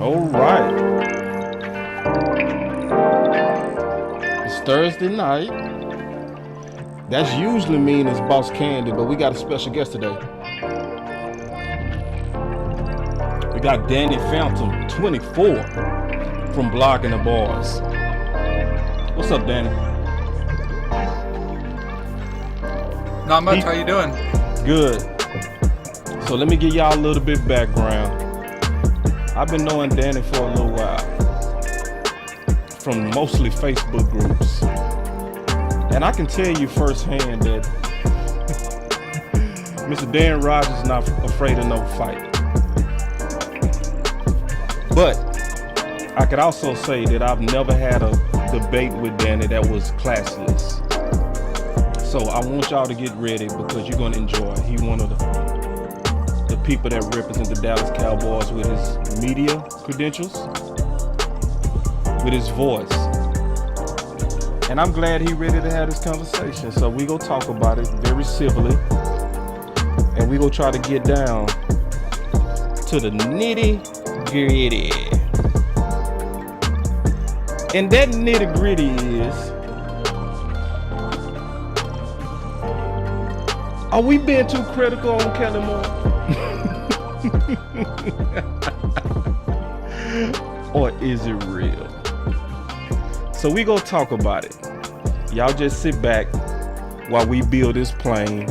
All right. It's Thursday night. That's usually mean it's Boss Candy, but we got a special guest today. We got Danny Phantom24 from Blogging the Boys. What's up, Danny? Not much. How you doing? Good. So let me give y'all a little bit background. I've been knowing Danny for a little while, from mostly Facebook groups. And I can tell you firsthand that Mr. Dan Rogers is not afraid of no fight. But I could also say that I've never had a debate with Danny that was classless. So I want y'all to get ready because you're going to enjoy. He's one of the people that represent the Dallas Cowboys with his media credentials, with his voice. And I'm glad he's ready to have this conversation. So we gonna talk about it very civilly. And we gonna try to get down to the nitty gritty. And that nitty gritty is, are we being too critical on Kellen Moore? Or is it real? So we gonna talk about it. Y'all just sit back while we build this plane.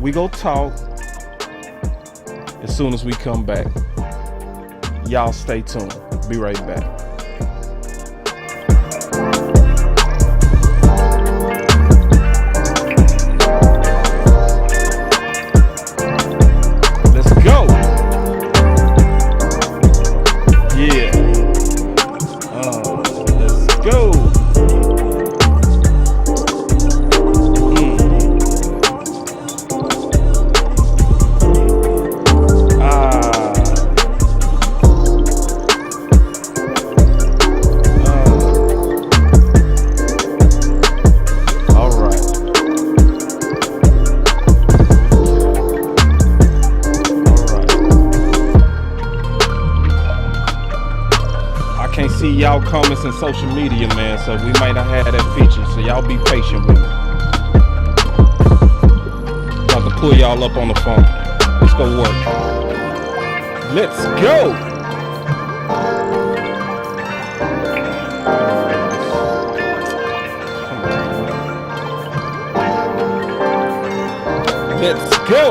We go talk as soon as we come back. Y'all stay tuned. Be right back. Y'all comments in social media, man, so we might not have that feature, so y'all be patient with me. About to pull y'all up on the phone. It's gonna work. Let's go. Let's go.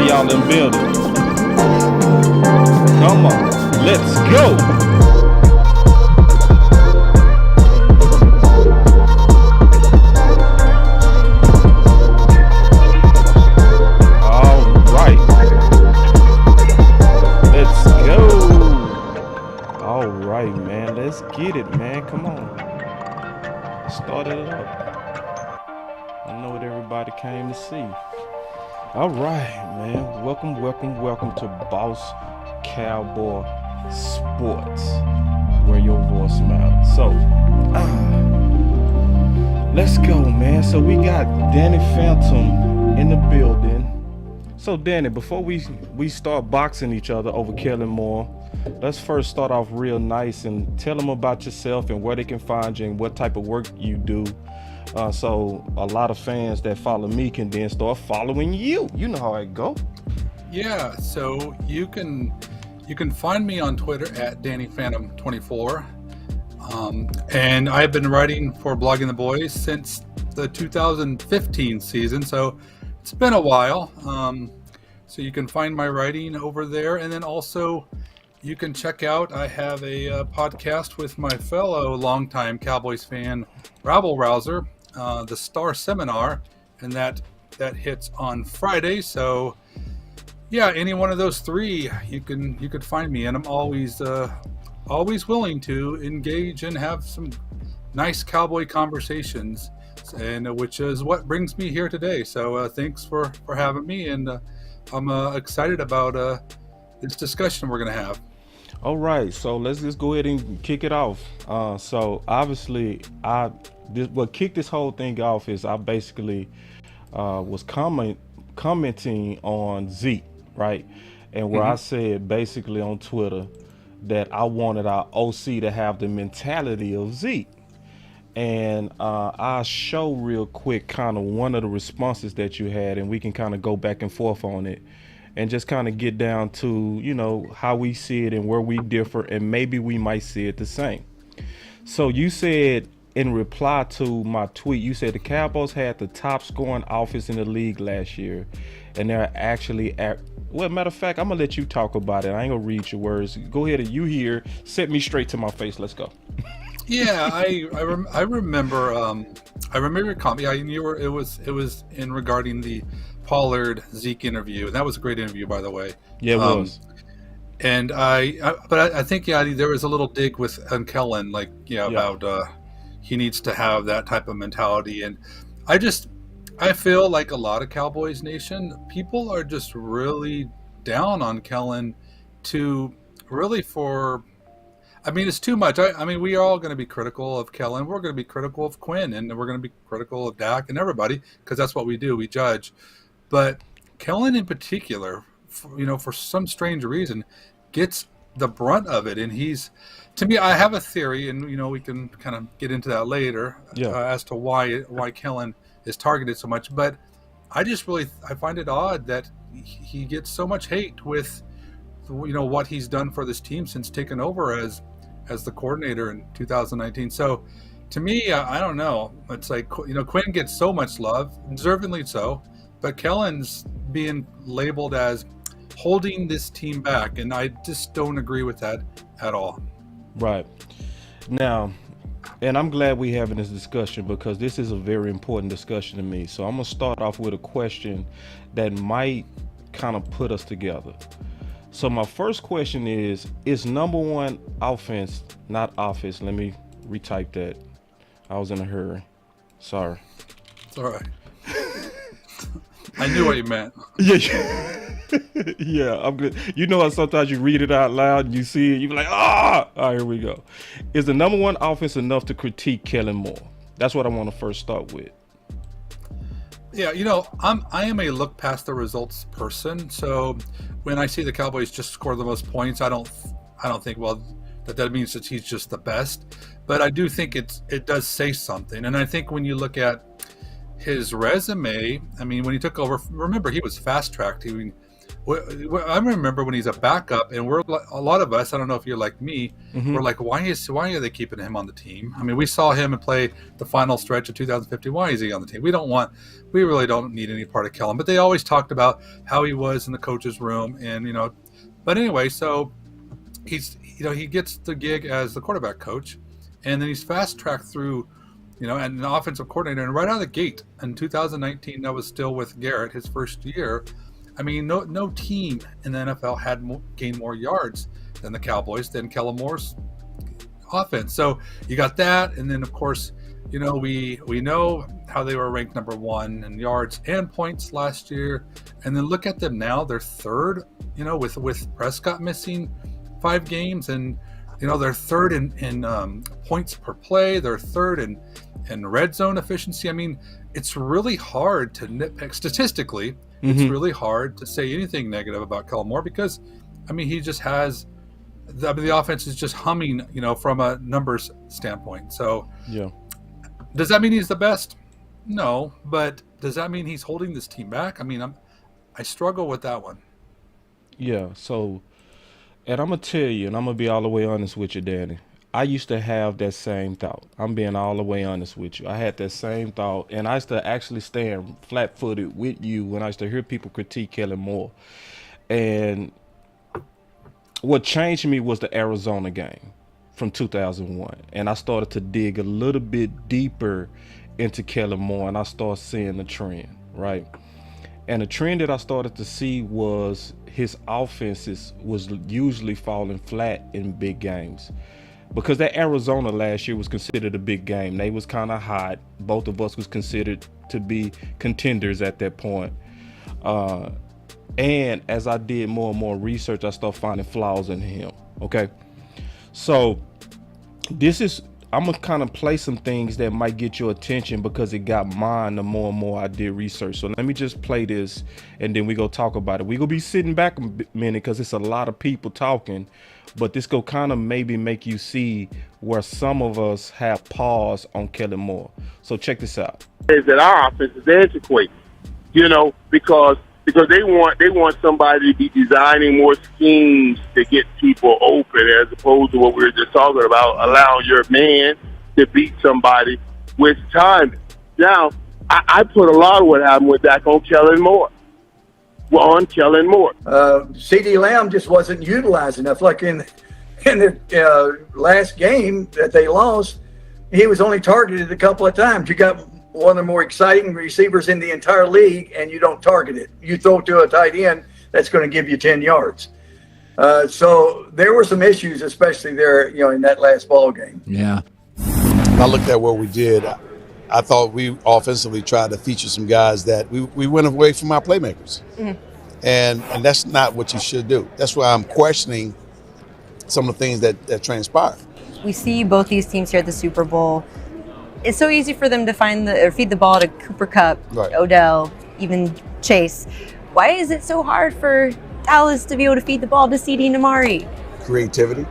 Y'all in building. Come on, let's go. All right, let's go. All right, man, let's get it, man. Come on, start it up. I know what everybody came to see. All right, man. Welcome to Boss Cowboy Sports, where your voice matters. So, let's go, man. So we got Danny Phantom in the building. So, Danny, before we start boxing each other over Kellen Moore, let's first start off real nice and tell them about yourself and where they can find you and what type of work you do. So a lot of fans that follow me can then start following you. You know how it go. Yeah, so you can find me on Twitter at Danny Phantom24. And I've been writing for Blogging the Boys since the 2015 season, so it's been a while. So you can find my writing over there, and then also you can check out, I have a podcast with my fellow longtime Cowboys fan, Rabble Rouser, the Star Seminar, and that hits on Friday. So yeah, any one of those three, you could find me, and I'm always willing to engage and have some nice Cowboy conversations, and which is what brings me here today. So thanks for having me, and I'm excited about this discussion we're going to have. All right, so let's just go ahead and kick it off. So obviously, what kicked this whole thing off is I basically was commenting on Zeke, right? And where I said basically on Twitter that I wanted our OC to have the mentality of Zeke. And I'll show real quick kind of one of the responses that you had, and we can kind of go back and forth on it and just kind of get down to, how we see it and where we differ, and maybe we might see it the same. So you said in reply to my tweet, you said the Cowboys had the top scoring offense in the league last year, and they're actually well, matter of fact, I'm gonna let you talk about it. I ain't gonna read your words. Go ahead, and you here, set me straight to my face. Let's go. Yeah, I remember your comment. Yeah, it was in regarding the Pollard Zeke interview, and that was a great interview, by the way. Yeah, it was. And I think there was a little dig on Kellen, like about he needs to have that type of mentality, and I feel like a lot of Cowboys Nation people are just really down on Kellen I mean, it's too much. I mean, we are all going to be critical of Kellen. We're going to be critical of Quinn, and we're going to be critical of Dak and everybody, because that's what we do. We judge. But Kellen in particular, for some strange reason, gets the brunt of it. And to me, I have a theory, and, we can kind of get into that later as to why Kellen is targeted so much. But I find it odd that he gets so much hate with, what he's done for this team since taking over as the coordinator in 2019. So to me, I don't know. It's like, Quinn gets so much love, deservingly so, but Kellen's being labeled as holding this team back, and I just don't agree with that at all. Right. Now, and I'm glad we're having this discussion, because this is a very important discussion to me. So I'm going to start off with a question that might kind of put us together. So my first question is number one offense, not offense. Let me retype that. I was in a hurry. Sorry. It's all right. I knew what you meant. Yeah, I'm good. How sometimes you read it out loud and you see it, you be like, All right, here we go. Is the number one offense enough to critique Kellen Moore? That's what I want to first start with. Yeah, I am a look past the results person. So when I see the Cowboys just score the most points, I don't think, well, that means that he's just the best. But I do think it does say something. And I think when you look at his resume, I mean, when he took over, remember, he was fast tracked. I remember when he's a backup, and a lot of us, I don't know if you're like me, we're like, why are they keeping him on the team? I mean, we saw him play the final stretch of 2015. Why is he on the team? We really don't need any part of Kellen. But they always talked about how he was in the coach's room, and but anyway, so he gets the gig as the quarterback coach, and then he's fast tracked through, and an offensive coordinator, and right out of the gate in 2019, that was still with Garrett, his first year. I mean, no team in the NFL had gained more yards than the Cowboys, than Kellen Moore's offense. So you got that, and then of course, we know how they were ranked number one in yards and points last year, and then look at them now. They're third, with Prescott missing 5 games, and they're third in points per play. They're third in red zone efficiency. I mean, it's really hard to nitpick statistically. It's really hard to say anything negative about Kellen Moore, because, I mean, he just has the offense is just humming, from a numbers standpoint. So, yeah, does that mean he's the best? No, but does that mean he's holding this team back? I mean, I struggle with that one. Yeah. So, and I'm gonna tell you, and I'm gonna be all the way honest with you, Danny. I used to have that same thought. I'm being all the way honest with you. I had that same thought, and I used to actually stand flat-footed with you when I used to hear people critique Kellen Moore. And what changed me was the Arizona game from 2001. And I started to dig a little bit deeper into Kellen Moore, and I started seeing the trend, right? And the trend that I started to see was his offenses was usually falling flat in big games. because that Arizona last year was considered a big game. They was kind of hot. Both of us was considered to be contenders at that point. And as I did more and more research, I started finding flaws in him. Okay, so I'm gonna kind of play some things that might get your attention because it got mine the more and more I did research. So let me just play this and then we go talk about it. We gonna be sitting back a minute because it's a lot of people talking, but this go kind of maybe make you see where some of us have pause on Kellen Moore. So check this out. Is that our offense is antiquated, because they want somebody to be designing more schemes to get people open as opposed to what we were just talking about, allowing your man to beat somebody with time. Now, I put a lot of what happened with that on Kellen Moore. CeeDee Lamb just wasn't utilized enough. Like in the last game that they lost, he was only targeted a couple of times. You got one of the more exciting receivers in the entire league, and you don't target it. You throw to a tight end, that's going to give you 10 yards. So there were some issues, especially there, in that last ball game. Yeah. I looked at what we did. I thought we offensively tried to feature some guys that we went away from our playmakers. Mm-hmm. And that's not what you should do. That's why I'm questioning some of the things that transpired. We see both these teams here at the Super Bowl. It's so easy for them to feed the ball to Cooper Kupp, right, Odell, even Chase. Why is it so hard for Dallas to be able to feed the ball to CD and Amari? Creativity,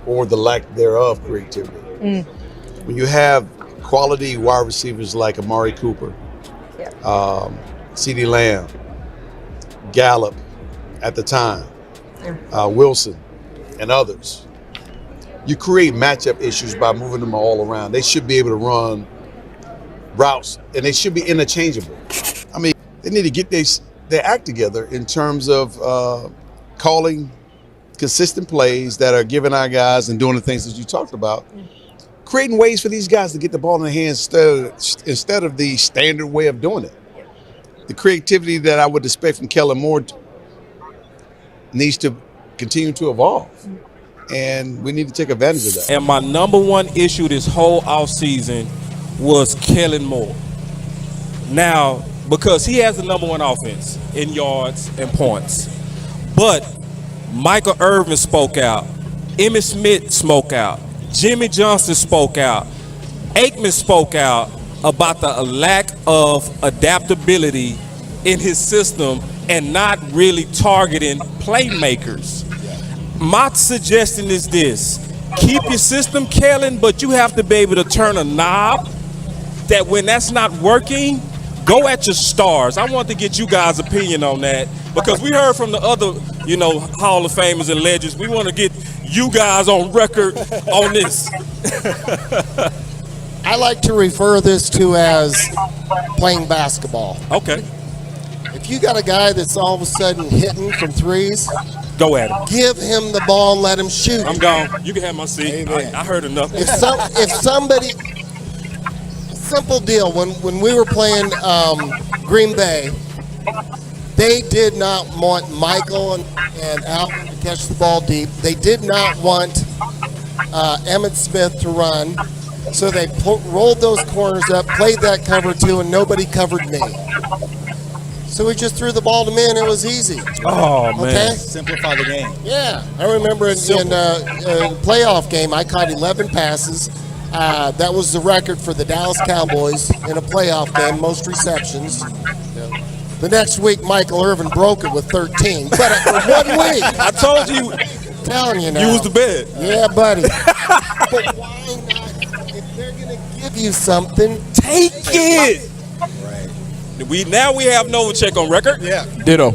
or the lack thereof creativity. When you have quality wide receivers like Amari Cooper, CeeDee Lamb, Gallup at the time, Wilson, and others, you create matchup issues by moving them all around. They should be able to run routes, and they should be interchangeable. I mean, they need to get their act together in terms of calling consistent plays that are giving our guys and doing the things that you talked about, creating ways for these guys to get the ball in their hands instead of the standard way of doing it. The creativity that I would expect from Kellen Moore needs to continue to evolve. And we need to take advantage of that. And my number one issue this whole offseason was Kellen Moore. Now, because he has the number one offense in yards and points. But Michael Irvin spoke out. Emmitt Smith spoke out. Jimmy Johnson spoke out. Aikman spoke out about the lack of adaptability in his system and not really targeting playmakers. My suggestion is this: keep your system, Kellen, but you have to be able to turn a knob that when that's not working, go at your stars. I want to get you guys' opinion on that because we heard from the other, Hall of Famers and legends. We want to get you guys on record on this. I like to refer this to as playing basketball. Okay. If you got a guy that's all of a sudden hitting from threes, go at him. Give him the ball and let him shoot. I'm gone. You can have my seat. I heard enough. If somebody, simple deal. When we were playing Green Bay, they did not want Michael and Alton to catch the ball deep. They did not want Emmitt Smith to run. So they rolled those corners up, played that cover two, and nobody covered me. So we just threw the ball to me, and it was easy. Oh, man. Okay? Simplify the game. Yeah. I remember in a playoff game, I caught 11 passes. That was the record for the Dallas Cowboys in a playoff game, most receptions. The next week, Michael Irvin broke it with 13. But for 1 week. I told you. Telling you now. You was the bed. Yeah, buddy. But why not? If they're going to give you something, take it. We have Novacek on record. Yeah. Ditto. All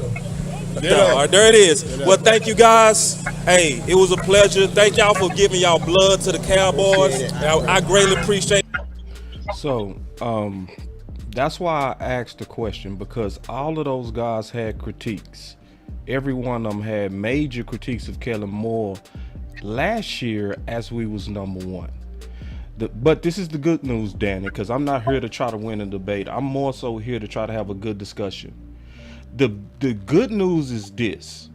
right, there it is. Ditto. Well, thank you guys. Hey, it was a pleasure. Thank y'all for giving y'all blood to the Cowboys. I greatly appreciate it. So, that's why I asked the question, because all of those guys had critiques. Every one of them had major critiques of Kellen Moore last year as we was number one. But this is the good news, Danny, because I'm not here to try to win a debate. I'm more so here to try to have a good discussion. The good news is this.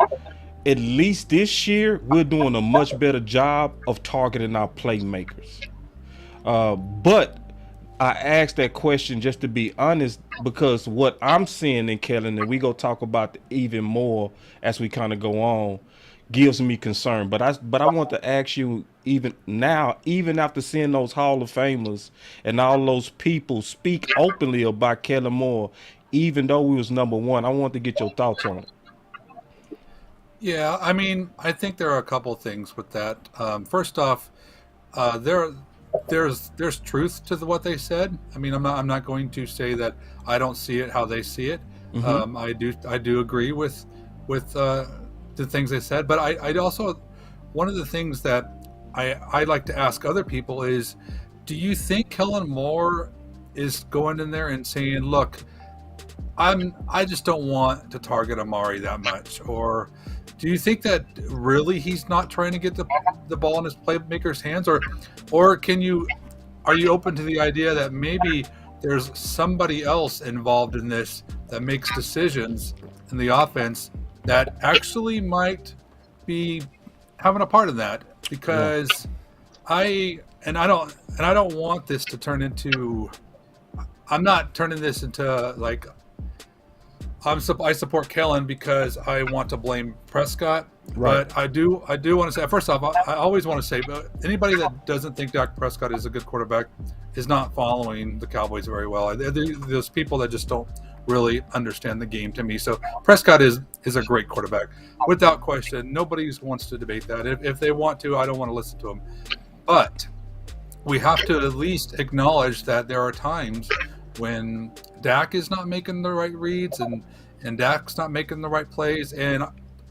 at least this year, we're doing a much better job of targeting our playmakers. But I asked that question just to be honest, because what I'm seeing in Kellen, and we go talk about even more as we kind of go on, gives me concern. But I want to ask you, even now, even after seeing those Hall of Famers and all those people speak openly about Kellen Moore, even though we was number one, I want to get your thoughts on it. Yeah, I mean, I think there are a couple things with that. First off, there's truth to what they said. I mean, I'm not going to say that I don't see it how they see it. Mm-hmm. I do agree with the things they said, but I also, one of the things that I like to ask other people is, do you think Kellen Moore is going in there and saying, look, I just don't want to target Amari that much? Or do you think that really he's not trying to get the ball in his playmaker's hands? Or are you open to the idea that maybe there's somebody else involved in this that makes decisions in the offense that actually might be having a part in that? Because I don't want this to turn into, I'm not turning this into like, I support Kellen because I want to blame Prescott. Right. But I do want to say, first off, I always want to say, anybody that doesn't think Dak Prescott is a good quarterback is not following the Cowboys very well. There's people that just don't really understand the game to me. So Prescott is a great quarterback, without question. Nobody wants to debate that. If they want to, I don't want to listen to them. But we have to at least acknowledge that there are times when Dak is not making the right reads and Dak's not making the right plays. And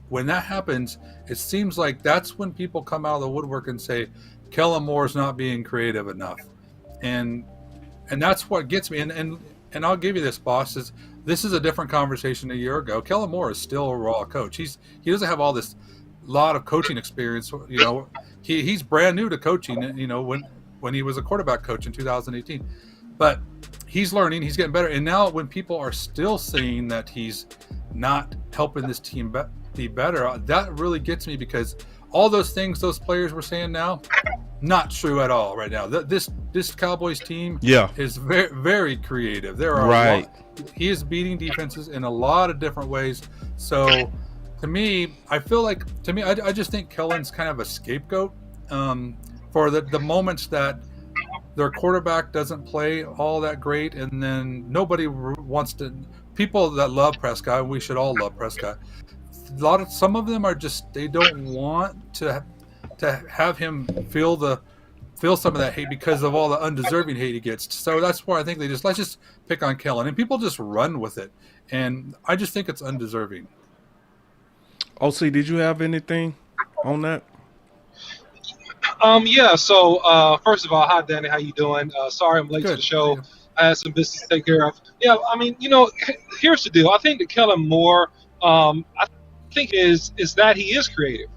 when that happens, it seems like that's when people come out of the woodwork and say, Kellen Moore is not being creative enough. And that's what gets me. And I'll give you this, boss, this is a different conversation a year ago. Kellen Moore is still a raw coach. He doesn't have all this lot of coaching experience. You know, he's brand new to coaching, you know, when he was a quarterback coach in 2018. But he's learning, he's getting better. And now when people are still saying that he's not helping this team be better, that really gets me, because all those things those players were saying now, not true at all right now. This Cowboys team is very, very creative. There are he is beating defenses in a lot of different ways. So to me, I just think Kellen's kind of a scapegoat for the moments that their quarterback doesn't play all that great, and then nobody wants to. People that love Prescott, we should all love Prescott. Some of them are just, they don't want to have him feel some of that hate because of all the undeserving hate he gets. So that's why I think let's just pick on Kellen, and people just run with it, and I just think it's undeserving. O.C., did you have anything on that? Yeah, so first of all, hi Danny, how you doing? Sorry I'm late to the show. I had some business to take care of. Yeah, I mean, you know, here's the deal. I think that Kellen Moore, I think is that he is creative.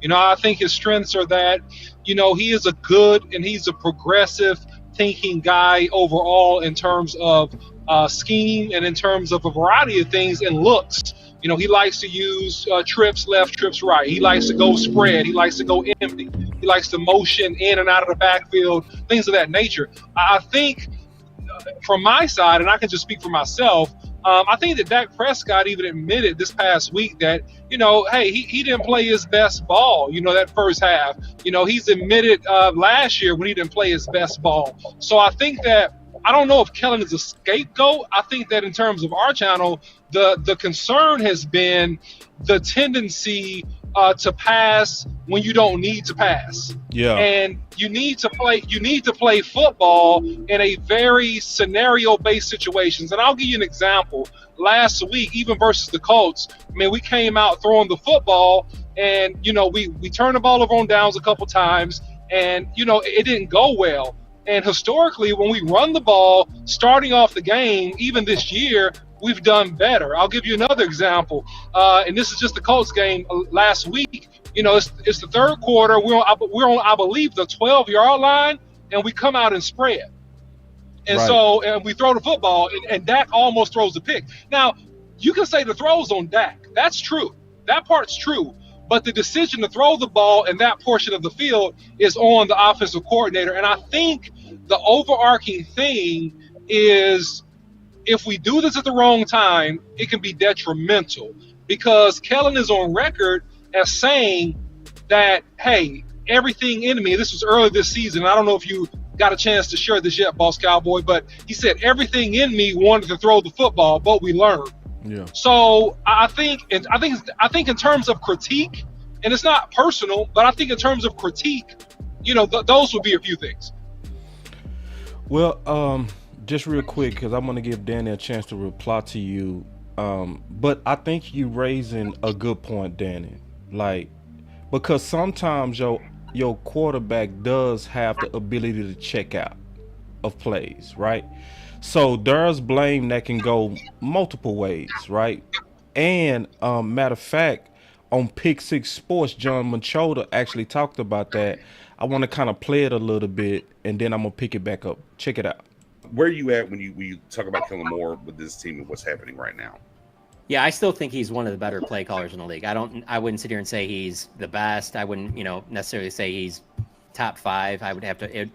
You know, I think his strengths are that, you know, he is a good and he's a progressive thinking guy overall in terms of scheme and in terms of a variety of things and looks. You know, he likes to use trips left, trips right. He likes to go spread. He likes to go empty. He likes to motion in and out of the backfield, things of that nature. I think from my side, and I can just speak for myself, I think that Dak Prescott even admitted this past week that, you know, hey, he didn't play his best ball, you know, that first half. You know, he's admitted last year when he didn't play his best ball. So I think that, I don't know if Kellen is a scapegoat. I think that in terms of our channel, the concern has been the tendency to pass when you don't need to pass. Yeah. And you need to play football in a very scenario-based situations. And I'll give you an example. Last week, even versus the Colts, I mean, we came out throwing the football, and you know, we turned the ball over on downs a couple times, and you know, it didn't go well. And historically, when we run the ball, starting off the game, even this year, we've done better. I'll give you another example, and this is just the Colts game last week. You know, it's the third quarter. We're on I believe the 12-yard line, and we come out and spread. And so, and we throw the football, and Dak almost throws a pick. Now, you can say the throw's on Dak. That's true. That part's true. but the decision to throw the ball in that portion of the field is on the offensive coordinator. And I think the overarching thing is, if we do this at the wrong time, it can be detrimental, because Kellen is on record as saying that, hey, everything in me, this was early this season, I don't know if you got a chance to share this yet, Boss Cowboy, but he said everything in me wanted to throw the football, but we learned. Yeah. So I think in terms of critique, and it's not personal, but I think in terms of critique, those would be a few things. Well, just real quick, because I'm going to give Danny a chance to reply to you. But I think you raising a good point, Danny. Because sometimes your quarterback does have the ability to check out of plays, right? So there's blame that can go multiple ways, right? And matter of fact, on Pick Six Sports, John Machoda actually talked about that. I want to kind of play it a little bit, and then I'm gonna pick it back up. Check it out. Where are you at when you talk about Kellen Moore with this team and what's happening right now? Yeah, I still think he's one of the better play callers in the league. I wouldn't sit here and say he's the best. I wouldn't, necessarily say he's top 5. I would have to.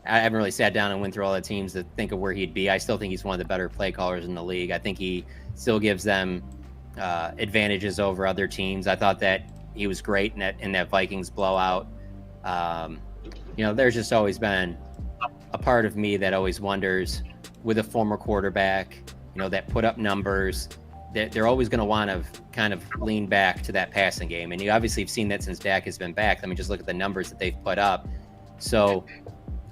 I haven't really sat down and went through all the teams to think of where he'd be. I still think he's one of the better play callers in the league. I think he still gives them advantages over other teams. I thought that he was great in that Vikings blowout. There's just always been a part of me that always wonders, with a former quarterback, that put up numbers, that they're always going to want to kind of lean back to that passing game. And you obviously have seen that since Dak has been back. I mean, just look at the numbers that they've put up. So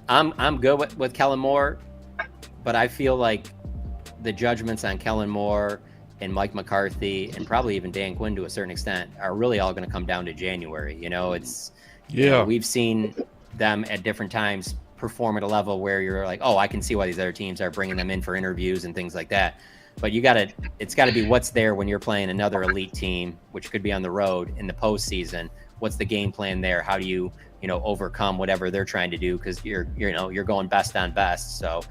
I'm good with Kellen Moore, but I feel like the judgments on Kellen Moore and Mike McCarthy and probably even Dan Quinn to a certain extent are really all going to come down to January. We've seen them at different times perform at a level where you're like, oh, I can see why these other teams are bringing them in for interviews and things like that. But it's got to be what's there when you're playing another elite team, which could be on the road in the postseason. What's the game plan there? How do you, overcome whatever they're trying to do? Because you're going best on best. So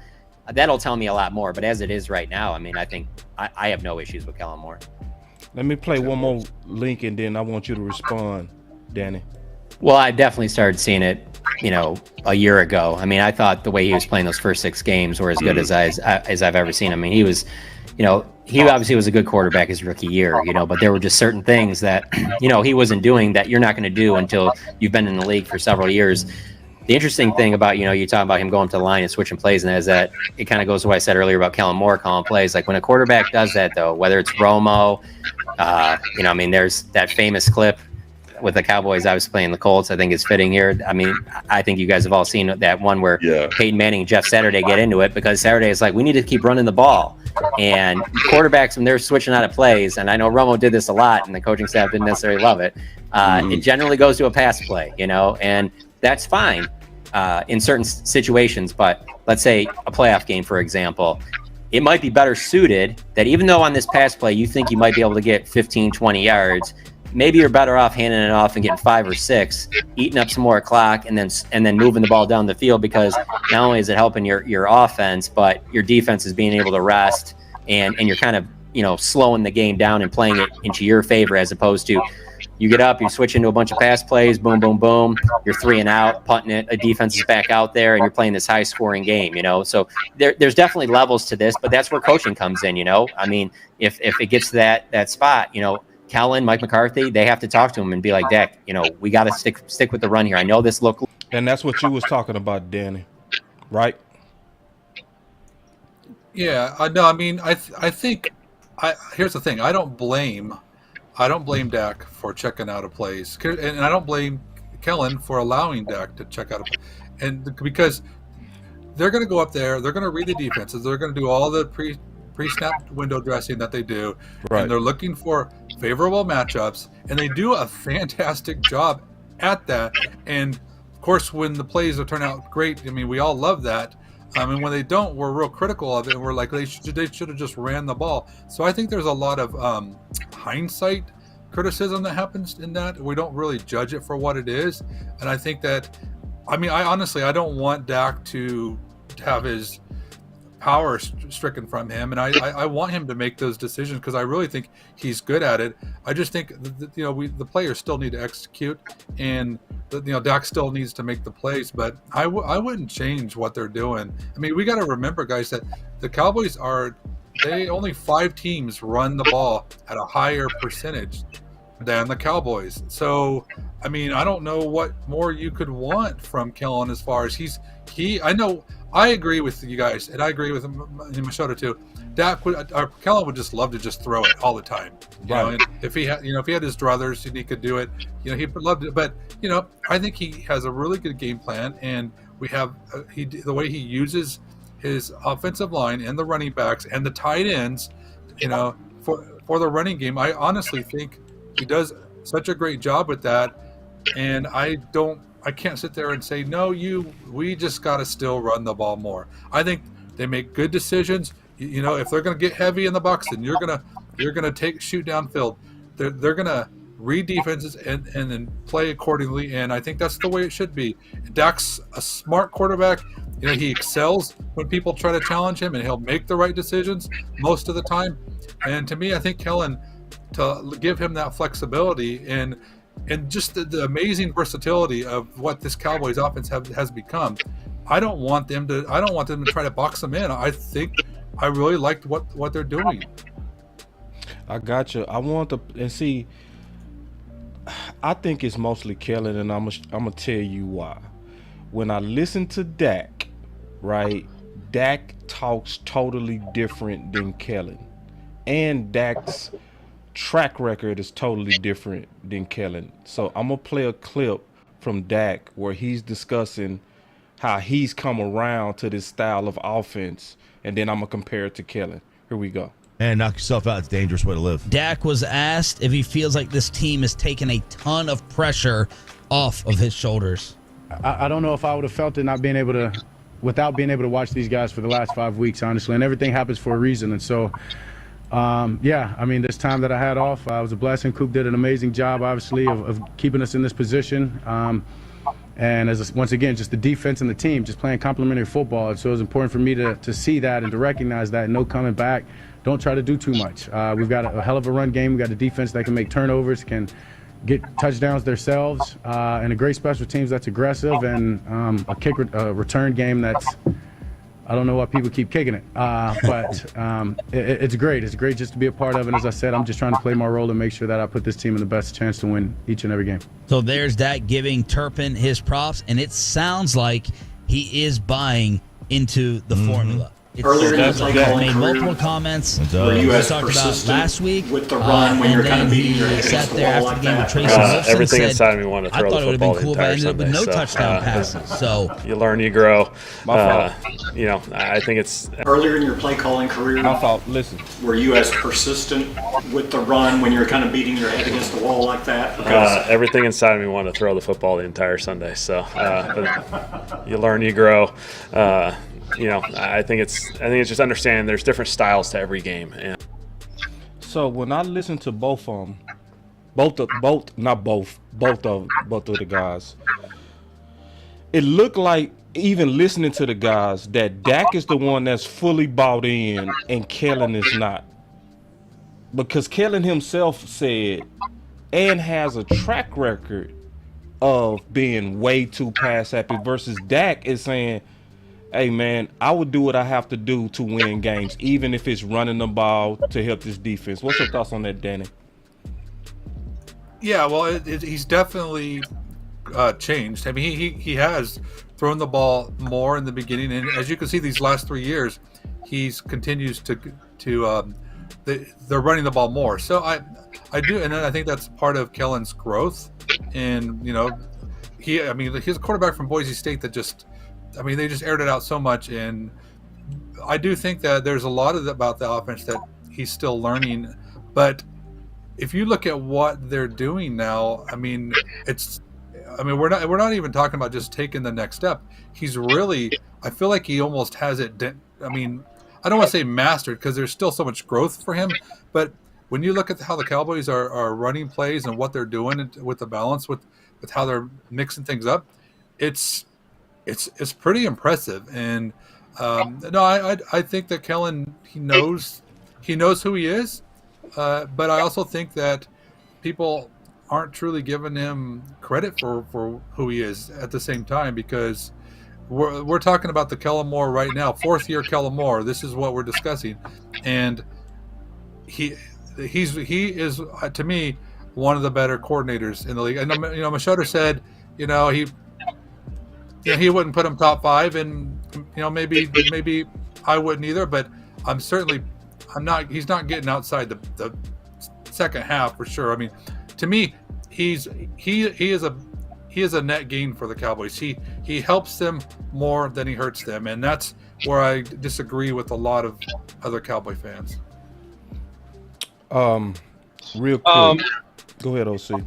that'll tell me a lot more. But as it is right now, I mean, I think I have no issues with Kellen Moore. Let me play one more link, and then I want you to respond, Danny. Well, I definitely started seeing it, a year ago. I mean, I thought the way he was playing those first 6 games were as good as I've ever seen. I mean, he was, he obviously was a good quarterback his rookie year, but there were just certain things that, he wasn't doing that you're not going to do until you've been in the league for several years. The interesting thing about, you talking about him going to the line and switching plays, and is that it kind of goes to what I said earlier about Kellen Moore calling plays. Like when a quarterback does that, though, whether it's Romo, there's that famous clip with the Cowboys obviously playing the Colts. I think it's fitting here. I mean, I think you guys have all seen that one where Peyton Manning and Jeff Saturday get into it, because Saturday is like, we need to keep running the ball. And quarterbacks, when they're switching out of plays, and I know Romo did this a lot, and the coaching staff didn't necessarily love it, it generally goes to a pass play, and that's fine in certain situations. But let's say a playoff game, for example, it might be better suited that even though on this pass play you think you might be able to get 15, 20 yards, maybe you're better off handing it off and getting 5 or 6, eating up some more clock, and then moving the ball down the field, because not only is it helping your offense, but your defense is being able to rest, and you're kind of slowing the game down and playing it into your favor, as opposed to you get up, you switch into a bunch of pass plays, boom, boom, boom, you're 3 and out, punting it, a defense is back out there, and you're playing this high scoring game. So there's definitely levels to this, but that's where coaching comes in. I mean, if it gets to that spot, Kellen, Mike McCarthy, they have to talk to him and be like, Dak, we got to stick with the run here. I know this look. And that's what you was talking about, Danny, right? Yeah, no, I mean, I think here's the thing. I don't blame Dak for checking out of plays, and I don't blame Kellen for allowing Dak to check out of plays, and because they're going to go up there, they're going to read the defenses, they're going to do all the pre-snap window dressing that they do, right. And they're looking for favorable matchups, and they do a fantastic job at that. And of course, when the plays turn out great, I mean, we all love that. And when they don't, we're real critical of it. And we're like, they should have just ran the ball. So I think there's a lot of hindsight criticism that happens in that. We don't really judge it for what it is. And I think that, I mean, I honestly don't want Dak to have his power stricken from him, and I want him to make those decisions because I really think he's good at it. I just think the players still need to execute, and Dak still needs to make the plays. But I wouldn't change what they're doing. I mean, we got to remember, guys, that the Cowboys only 5 teams run the ball at a higher percentage than the Cowboys. So, I mean, I don't know what more you could want from Kellen as far as I agree with you guys, and I agree with Machota too. Kellen would just love to just throw it all the time. You know, and if he had his druthers and he could do it, he loved it. But I think he has a really good game plan, and we have the way he uses his offensive line and the running backs and the tight ends, for the running game. I honestly think he does such a great job with that, and I can't sit there and say, no, we just got to still run the ball more. I think they make good decisions. If they're going to get heavy in the box, then you're going to shoot downfield. They're going to read defenses and then play accordingly, and I think that's the way it should be. Dak's a smart quarterback. He excels when people try to challenge him, and he'll make the right decisions most of the time. And to me, I think Kellen, to give him that flexibility and just the amazing versatility of what this Cowboys offense has become. I don't want them to try to box them in. I think I really liked what they're doing. I got you. I think it's mostly Kellen, and I'm gonna tell you why. When I listen to Dak, right, Dak talks totally different than Kellen, and Dak's track record is totally different than Kellen. So I'm gonna play a clip from Dak where he's discussing how he's come around to this style of offense, and then I'm gonna compare it to Kellen. Here we go. And knock yourself out. It's a dangerous way to live. Dak was asked if he feels like this team has taken a ton of pressure off of his shoulders. I don't know if I would have felt it without being able to watch these guys for the last 5 weeks, honestly. And everything happens for a reason. And so, this time that I had off, it was a blessing. Coop did an amazing job, obviously, of keeping us in this position. And once again, just the defense and the team just playing complementary football. And so it was important for me to see that and to recognize that. No coming back. Don't try to do too much. We've got a hell of a run game. We've got a defense that can make turnovers, can get touchdowns themselves, and a great special teams that's aggressive, and a return game that's, I don't know why people keep kicking it, but it's great. It's great just to be a part of it. As I said, I'm just trying to play my role and make sure that I put this team in the best chance to win each and every game. So there's Dak giving Turpin his props, and it sounds like he is buying into the formula. Earlier in the play calling made multiple comments. Were you as talked about last week with the run when you're kind of beating your head sat against the there wall after like the game that? with Tracy Wilson everything said, inside of me wanted to throw I thought the it would have football been cool if I ended up with no touchdown passes. So you learn, you grow. My fault. I think it's earlier in your play calling career. My fault. Listen. Were you as persistent with the run when you're kind of beating your head against the wall like that? Everything inside of me wanted to throw the football the entire Sunday. So but you learn, you grow. I think it's just understanding there's different styles to every game. And so when I listen to both of them, both of the guys, it looked like, even listening to the guys, that Dak is the one that's fully bought in and Kellen is not. Because Kellen himself said, and has a track record of being way too pass happy, versus Dak is saying, hey man, I would do what I have to do to win games, even if it's running the ball to help this defense. What's your thoughts on that, Danny? Yeah, well, he's definitely changed. I mean, he has thrown the ball more in the beginning, and as you can see, these last 3 years, he's continues to they're running the ball more. So I do, and I think that's part of Kellen's growth. And he's a quarterback from Boise State that they just aired it out so much, and I do think that there's a lot about the offense that he's still learning. But if you look at what they're doing now, we're not even talking about just taking the next step. He's really, I feel like he almost has it. I don't want to say mastered, because there's still so much growth for him. But when you look at how the Cowboys are running plays and what they're doing with the balance, with how they're mixing things up, it's pretty impressive. And No, I think that Kellen, he knows who he is, but I also think that people aren't truly giving him credit for who he is at the same time, because we're talking about the Kellen Moore right now, 4th year Kellen Moore. This is what we're discussing, and he is to me one of the better coordinators in the league. And Machoda said, he wouldn't put him top 5, and maybe I wouldn't either. But I'm not. He's not getting outside the second half for sure. I mean, to me, he is a net gain for the Cowboys. He helps them more than he hurts them, and that's where I disagree with a lot of other Cowboy fans. Real quick, go ahead, OC.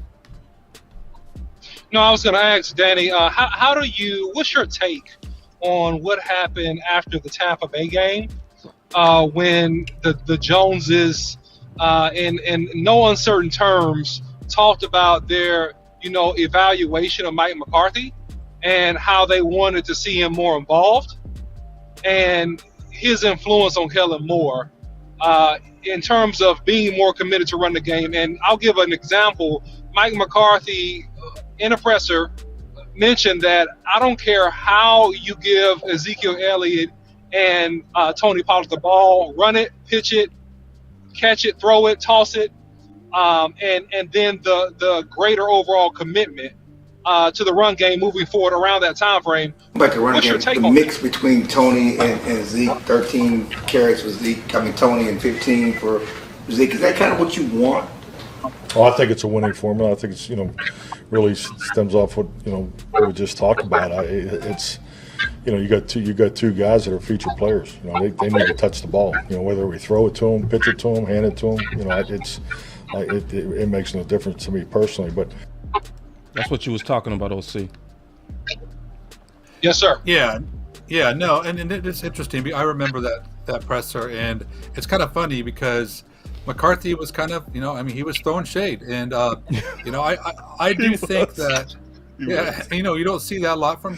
No, I was going to ask Danny, what's your take on what happened after the Tampa Bay game when the Joneses, in no uncertain terms, talked about their evaluation of Mike McCarthy and how they wanted to see him more involved and his influence on Kellen Moore in terms of being more committed to run the game. And I'll give an example. Mike McCarthy, in a presser, mentioned that I don't care how you give Ezekiel Elliott and Tony Pollard the ball, run it, pitch it, catch it, throw it, toss it, and then the greater overall commitment to the run game moving forward around that time frame. Like a run game, the mix between Tony and Zeke, 13 carries for Zeke, Tony, and 15 for Zeke. Is that kind of what you want? Well, I think it's a winning formula. I think it's really stems off what we just talked about. It's you got two guys that are featured players. They need to touch the ball. Whether we throw it to them, pitch it to them, hand it to them. It makes no difference to me personally. But that's what you was talking about, OC. Yes, sir. Yeah, no, and it's interesting. I remember that presser, and it's kind of funny because McCarthy was kind of, he was throwing shade, and I do think that, you don't see that a lot from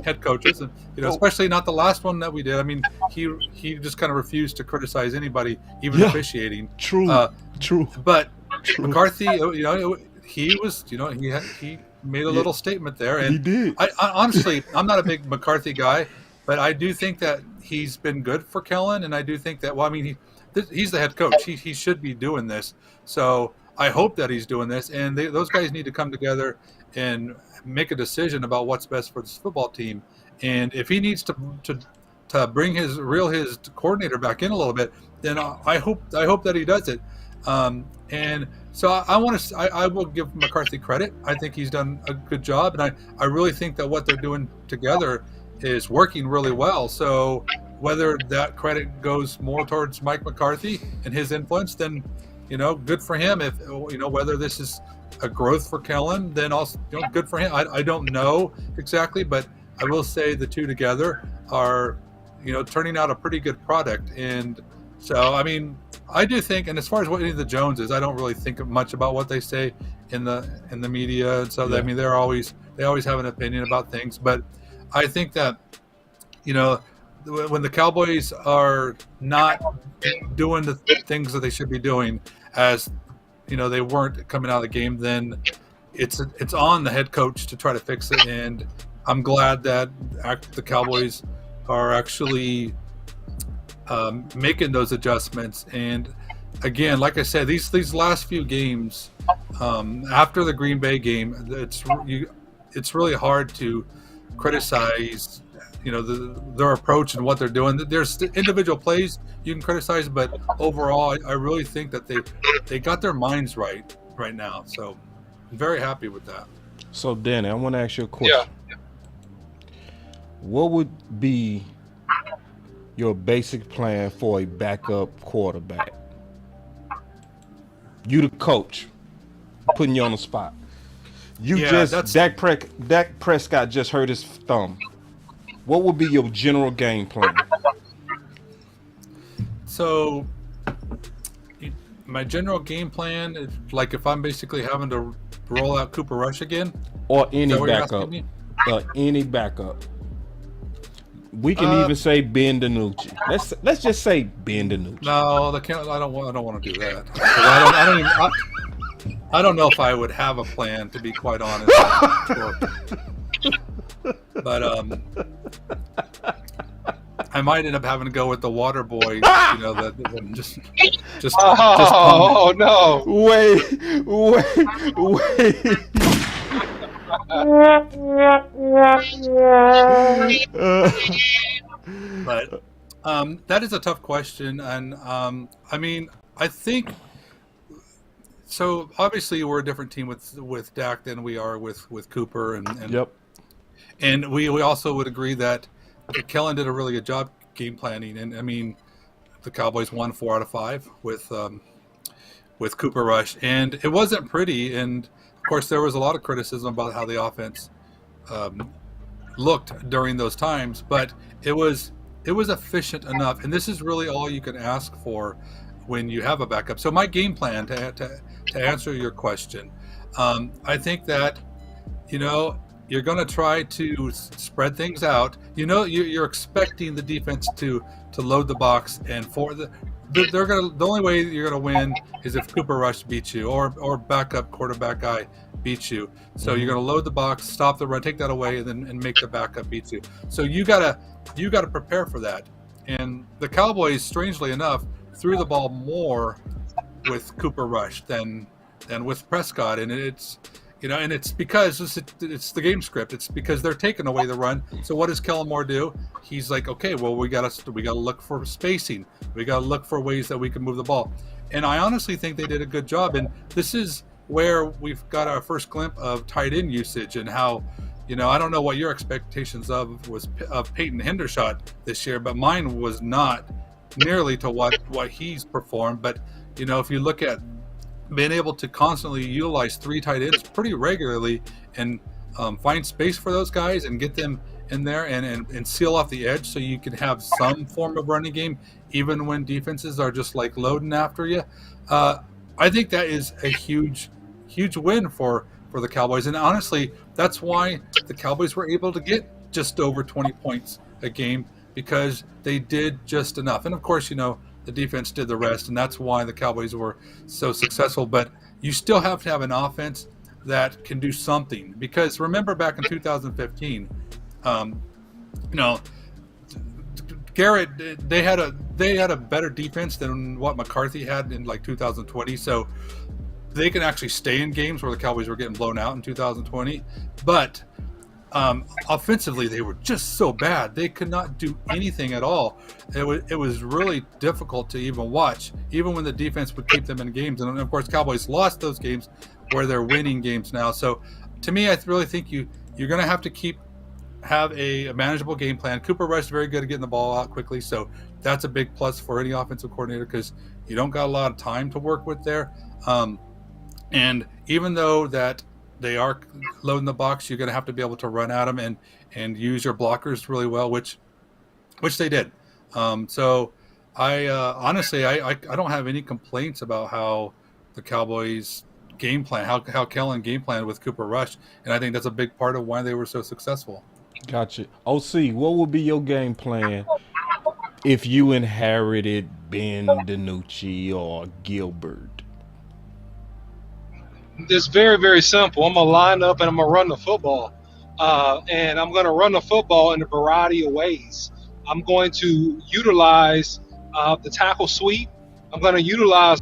head coaches, and especially not the last one that we did. I mean, he just kind of refused to criticize anybody, even officiating. True. But McCarthy, he was, he made a little statement there, and he did. I honestly, I'm not a big McCarthy guy, but I do think that he's been good for Kellen, and I do think that, he's the head coach. He should be doing this. So I hope that he's doing this. And those guys need to come together and make a decision about what's best for this football team. And if he needs to bring his coordinator back in a little bit, then I hope that he does it. And so I will give McCarthy credit. I think he's done a good job, and I really think that what they're doing together is working really well. So whether that credit goes more towards Mike McCarthy and his influence, then good for him. If whether this is a growth for Kellen, then also good for him. I don't know exactly, but I will say the two together are turning out a pretty good product. And so I do think, and as far as what any of the Joneses, I don't really think much about what they say in the media, and so they always have an opinion about things. But I think that when the Cowboys are not doing the things that they should be doing, as they weren't coming out of the game, then it's on the head coach to try to fix it. And I'm glad that the Cowboys are actually making those adjustments. And again, like I said, these last few games after the Green Bay game, it's really hard to criticize their approach and what they're doing. There's individual plays you can criticize, but overall I really think that they got their minds right now. So I'm very happy with that. So Danny, I want to ask you a question. What would be your basic plan for a backup quarterback? You the coach, putting you on the spot. Dak Prescott just hurt his thumb. What would be your general game plan? So my general game plan is like if I'm basically having to roll out Cooper Rush again, or any backup, any backup. We can even say Ben Denucci. Let's just say Ben Denucci. No, I don't want to do that. I don't know if I would have a plan, to be quite honest. But I might end up having to go with the water boy. Just. Oh no! Wait. But that is a tough question, and I mean, I think so. Obviously, we're a different team with Dak than we are with Cooper, and yep. And we also would agree that Kellen did a really good job game planning, and I mean, the Cowboys won 4 out of 5 with Cooper Rush, and it wasn't pretty. And of course, there was a lot of criticism about how the offense looked during those times, but it was efficient enough, and this is really all you can ask for when you have a backup. So my game plan to answer your question, I think that you're going to try to spread things out. You're expecting the defense to load the box, and the only way you're going to win is if Cooper Rush beats you or backup quarterback guy beats you. So you're going to load the box, stop the run, take that away, and make the backup beats you. So you got to prepare for that. And the Cowboys, strangely enough, threw the ball more with Cooper Rush than with Prescott, and it's because it's the game script. It's because they're taking away the run. So what does Kellen Moore do? He's like, okay, well, we gotta look for spacing. We gotta look for ways that we can move the ball. And I honestly think they did a good job. And this is where we've got our first glimpse of tight end usage and how, I don't know what your expectations of Peyton Hendershot this year, but mine was not nearly to what he's performed. But if you look at being able to constantly utilize 3 tight ends pretty regularly and find space for those guys and get them in there and seal off the edge so you can have some form of running game even when defenses are just like loading after you. I think that is a huge win for the Cowboys. And honestly, that's why the Cowboys were able to get just over 20 points a game, because they did just enough. And of course, the defense did the rest, and that's why the Cowboys were so successful. But you still have to have an offense that can do something, because remember back in 2015, Garrett, they had a better defense than what McCarthy had in like 2020. So they can actually stay in games where the Cowboys were getting blown out in 2020. But offensively, they were just so bad. They could not do anything at all. It was really difficult to even watch, even when the defense would keep them in games. And of course, Cowboys lost those games where they're winning games now. So to me, I really think you're going to have to have a manageable game plan. Cooper Rush is very good at getting the ball out quickly, so that's a big plus for any offensive coordinator, because you don't got a lot of time to work with there. And even though that they are loading the box, you're going to have to be able to run at them and use your blockers really well, which they did. So I honestly, I don't have any complaints about how the Cowboys game plan, how Kellen game planned with Cooper Rush. And I think that's a big part of why they were so successful. Gotcha. OC, what would be your game plan if you inherited Ben Denucci or Gilbert? It's very, very simple. I'm going to line up and I'm going to run the football. And I'm going to run the football in a variety of ways. I'm going to utilize the tackle sweep. I'm going to utilize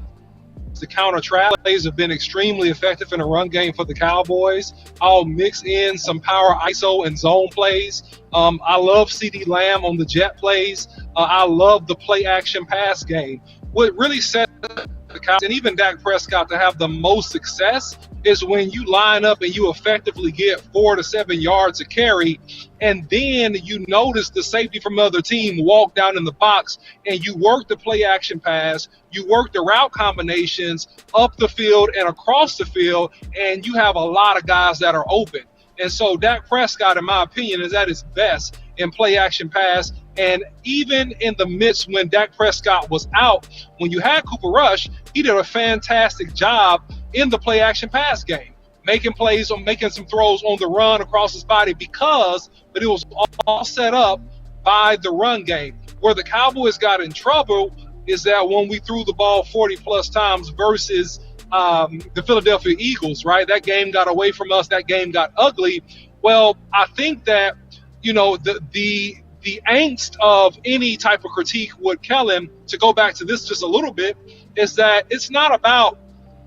the counter trap. Plays have been extremely effective in the run game for the Cowboys. I'll mix in some power ISO and zone plays. I love CD Lamb on the jet plays. I love the play action pass game. What really set the Cowboys and even Dak Prescott to have the most success is when you line up and you effectively get 4 to 7 yards a carry, and then you notice the safety from the other team walk down in the box, and you work the play action pass, you work the route combinations up the field and across the field, and you have a lot of guys that are open. And so Dak Prescott, in my opinion, is at his best in play action pass. And even in the midst when Dak Prescott was out, when you had Cooper Rush, he did a fantastic job in the play action pass game, making plays on making some throws on the run across his body, but it was all set up by the run game. Where the Cowboys got in trouble is that when we threw the ball 40 plus times versus the Philadelphia Eagles, right? That game got away from us. That game got ugly. Well, I think that, the angst of any type of critique with Kellen, to go back to this just a little bit, is that it's not about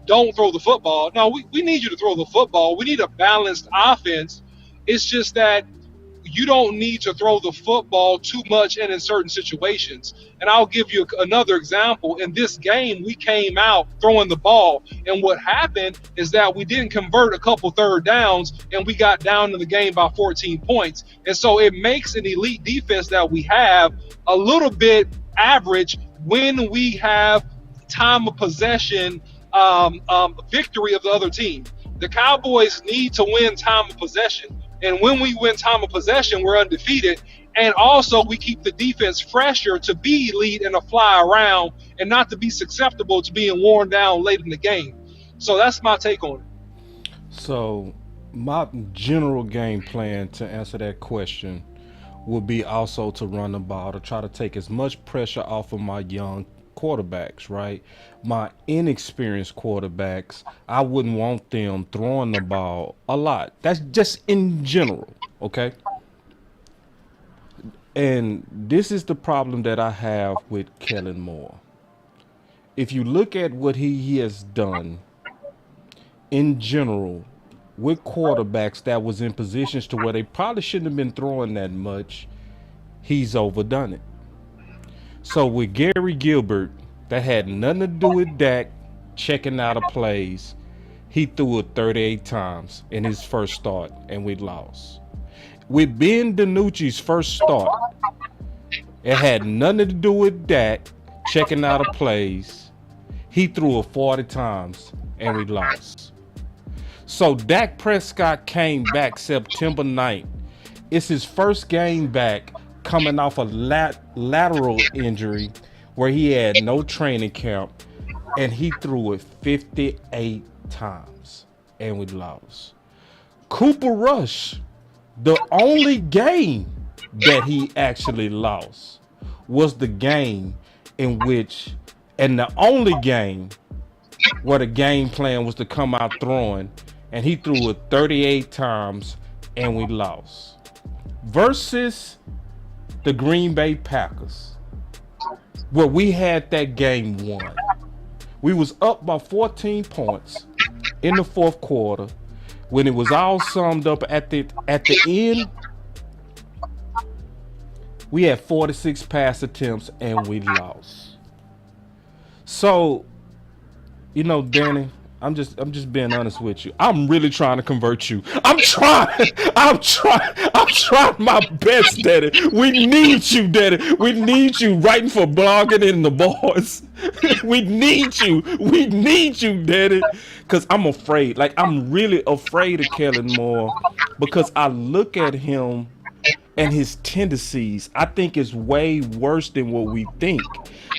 don't throw the football. No, we need you to throw the football. We need a balanced offense. It's just that you don't need to throw the football too much and in certain situations. And I'll give you another example. In this game, we came out throwing the ball. And what happened is that we didn't convert a couple third downs, and we got down in the game by 14 points. And so it makes an elite defense that we have a little bit average when we have time of possession victory of the other team. The Cowboys need to win time of possession. And when we win time of possession, we're undefeated. And also we keep the defense fresher to be elite and to fly around and not to be susceptible to being worn down late in the game. So that's my take on it. So my general game plan to answer that question would be also to run the ball, to try to take as much pressure off of my young quarterbacks, right? My inexperienced quarterbacks, I wouldn't want them throwing the ball a lot. That's just in general, okay? And this is the problem that I have with Kellen Moore. If you look at what he has done in general with quarterbacks that was in positions to where they probably shouldn't have been throwing that much, he's overdone it. So with Gary Gilbert, that had nothing to do with Dak checking out of plays, he threw it 38 times in his first start, and we lost. With Ben Denucci's first start, it had nothing to do with Dak checking out of plays. He threw it 40 times, and we lost. So Dak Prescott came back September 9th. It's his first game back, coming off a lateral injury where he had no training camp, and he threw it 58 times, and we lost. Cooper Rush, the only game that he actually lost was the game in which, and the only game where the game plan was to come out throwing, and he threw it 38 times, and we lost. Versus the Green Bay Packers, where we had that game won. We was up by 14 points in the fourth quarter. When it was all summed up at the end, we had 46 pass attempts and we lost. So, Danny, I'm just being honest with you. I'm really trying to convert you. I'm trying my best, Daddy. We need you, Daddy. We need you writing for Blogging in the Boys. We need you, Daddy. Because I'm afraid. I'm really afraid of Kellen Moore, because I look at him and his tendencies, I think is way worse than what we think.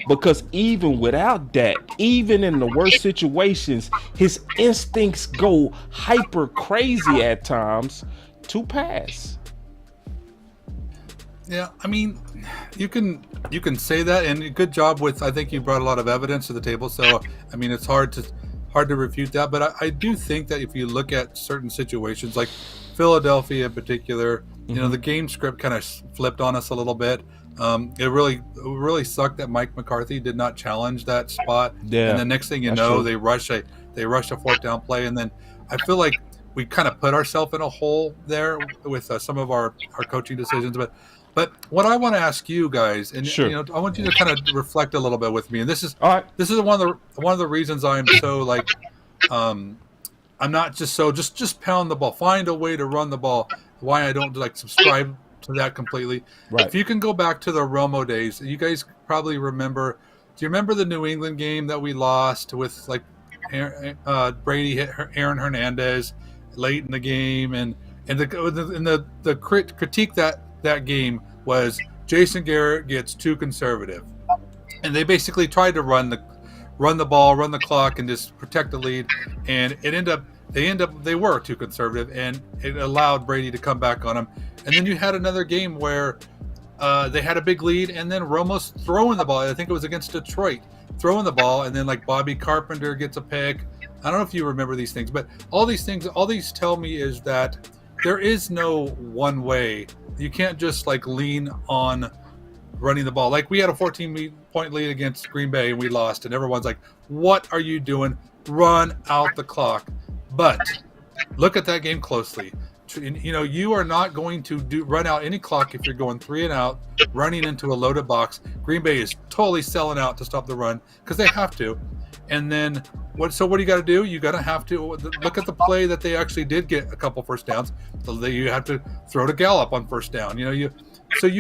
Because even without that, even in the worst situations, his instincts go hyper crazy at times to pass. Yeah, I mean, you can say that, and good job with. I think you brought a lot of evidence to the table. So I mean, it's hard to refute that. But I do think that if you look at certain situations, like Philadelphia in particular, the game script kind of flipped on us a little bit. It really sucked that Mike McCarthy did not challenge that spot. Yeah, and the next thing you know, they rush a fourth down play, and then I feel like we kind of put ourselves in a hole there with some of our coaching decisions. But what I want to ask you guys, and sure. I want you to kind of reflect a little bit with me. And this is one of the reasons I'm so I'm not just pound the ball, find a way to run the ball. Why I don't subscribe to that completely. Right. If you can go back to the Romo days, you guys probably remember. Do you remember the New England game that we lost with Brady hit Aaron Hernandez late in the game, and the critique that game was Jason Garrett gets too conservative, and they basically tried to run the ball, run the clock, and just protect the lead, and they were too conservative, and it allowed Brady to come back on him. And then you had another game where they had a big lead, and then Romo's throwing the ball. I think it was against Detroit, throwing the ball, and then like Bobby Carpenter gets a pick. I don't know if you remember these things, but all these tell me is that there is no one way. You can't just like lean on running the ball. Like we had a 14-point lead against Green Bay and we lost, and everyone's like, what are you doing? Run out the clock. But look at that game closely. You know, you are not going to run out any clock if you're going 3 and out, running into a loaded box. Green Bay is totally selling out to stop the run because they have to. And then what do you got to do? You got to have to look at the play that they actually did get a couple first downs. So you have to throw to Gallup on first down. You know, you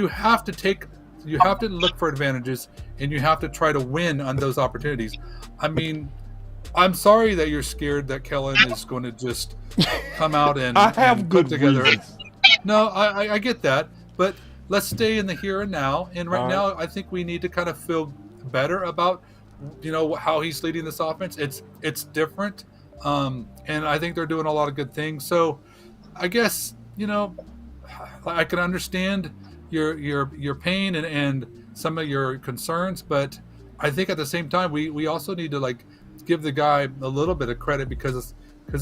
have to look for advantages, and you have to try to win on those opportunities. I mean, I'm sorry that you're scared that Kellen is going to just come out and I have and good put together. reasons. No, I get that, but let's stay in the here and now. And right now, I think we need to kind of feel better about, you know, how he's leading this offense. It's different, and I think they're doing a lot of good things. So, I guess, you know, I can understand your pain and some of your concerns, but I think at the same time we also need to like give the guy a little bit of credit because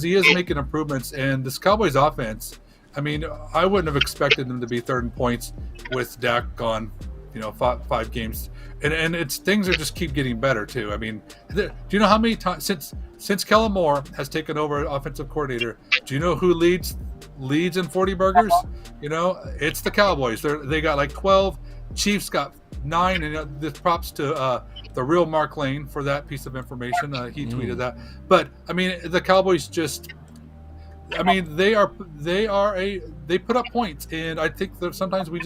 he is making improvements. And this Cowboys offense, I mean, I wouldn't have expected them to be third in points with Dak gone, you know, five games, and it's things are just keep getting better too. I mean, do you know how many times since Kellen Moore has taken over offensive coordinator, do you know who leads in 40 burgers? You know, it's the Cowboys. They got like 12. Chiefs got 9, and this props to the real Mark Lane for that piece of information. He tweeted that. But I mean, the Cowboys just, I mean, they put up points, and I think that sometimes we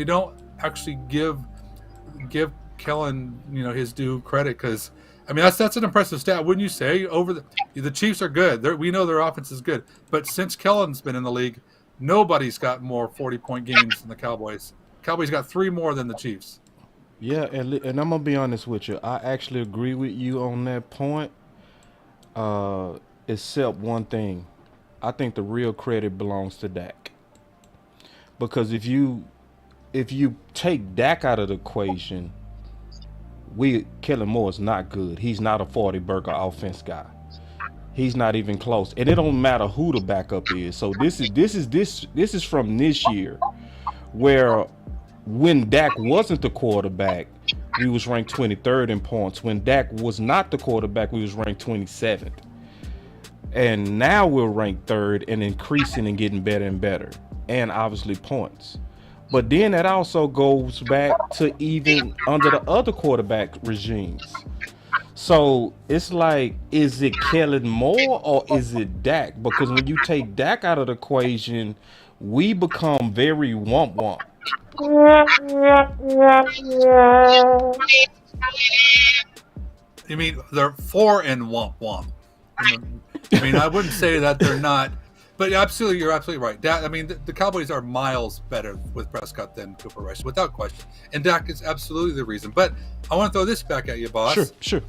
don't actually give Kellen, you know, his due credit, because I mean that's an impressive stat, wouldn't you say? Over the Chiefs are good. We know their offense is good, but since Kellen's been in the league, nobody's got more 40-point games than the Cowboys. Cowboys got 3 more than the Chiefs. Yeah, and I'm gonna be honest with you. I actually agree with you on that point. Except one thing, I think the real credit belongs to Dak. Because if you take Dak out of the equation, Kellen Moore is not good. He's not a 40-burger offense guy. He's not even close, and it don't matter who the backup is. So this is from this year, where when Dak wasn't the quarterback, we was ranked 23rd in points. When Dak was not the quarterback, we was ranked 27th. And now we're ranked 3rd and increasing and getting better and better, and obviously points. But then that also goes back to even under the other quarterback regimes. So it's like, is it Kellen Moore or is it Dak? Because when you take Dak out of the equation, we become very womp-womp. You mean they're 4 and womp-womp. I mean, I wouldn't say that they're not, but you're absolutely right. Dak, I mean, the Cowboys are miles better with Prescott than Cooper Rush, without question. And Dak is absolutely the reason. But I want to throw this back at you, boss. Sure.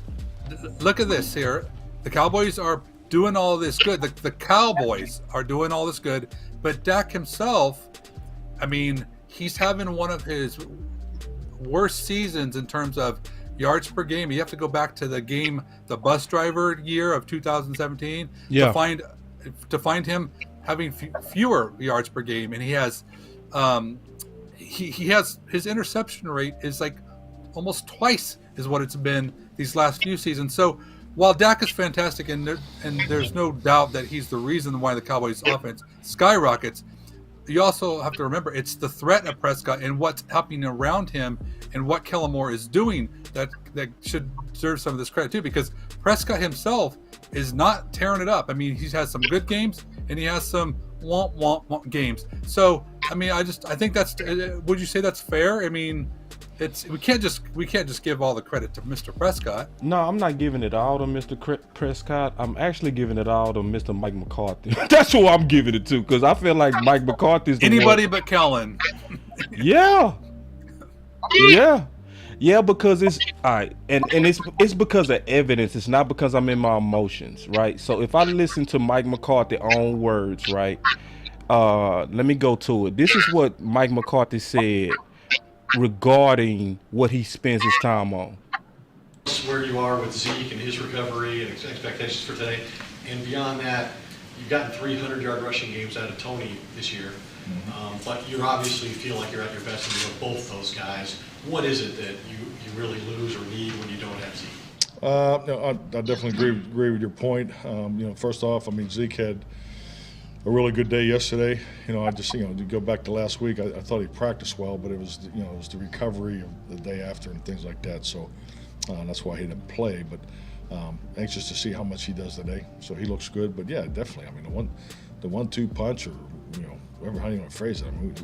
Look at this here. The Cowboys are doing all this good. The Cowboys are doing all this good, but Dak himself, I mean, he's having one of his worst seasons in terms of yards per game. You have to go back to the bus driver year of 2017 to find him having fewer yards per game, and he has he has his interception rate is like almost twice is what it's been these last few seasons. So while Dak is fantastic, and there's no doubt that he's the reason why the Cowboys offense skyrockets, you also have to remember it's the threat of Prescott and what's happening around him and what Kellen Moore is doing that should deserve some of this credit too, because Prescott himself is not tearing it up. I mean, he has some good games and he has some womp games. So I mean, I think that's, would you say that's fair? I mean, we can't just give all the credit to Mr. Prescott. No, I'm not giving it all to Mr. Prescott. I'm actually giving it all to Mr. Mike McCarthy. That's who I'm giving it to, because I feel like Mike McCarthy's the anybody but Kellen. Yeah, because it's all right, and it's because of evidence. It's not because I'm in my emotions, right? So if I listen to Mike McCarthy's own words, right? Let me go to it. This is what Mike McCarthy said regarding what he spends his time on. Where you are with Zeke and his recovery and expectations for today, and beyond that, you've gotten 300-yard rushing games out of Tony this year, but you obviously feel like you're at your best with both those guys. What is it that you really lose or need when you don't have Zeke? No, I definitely agree with your point. First off, I mean, Zeke had a really good day yesterday. To go back to last week, I thought he practiced well, but it was the recovery of the day after and things like that. So that's why he didn't play. But anxious to see how much he does today. So he looks good. But yeah, definitely. I mean, the 1-2 punch, or whatever how you want to phrase it. I mean,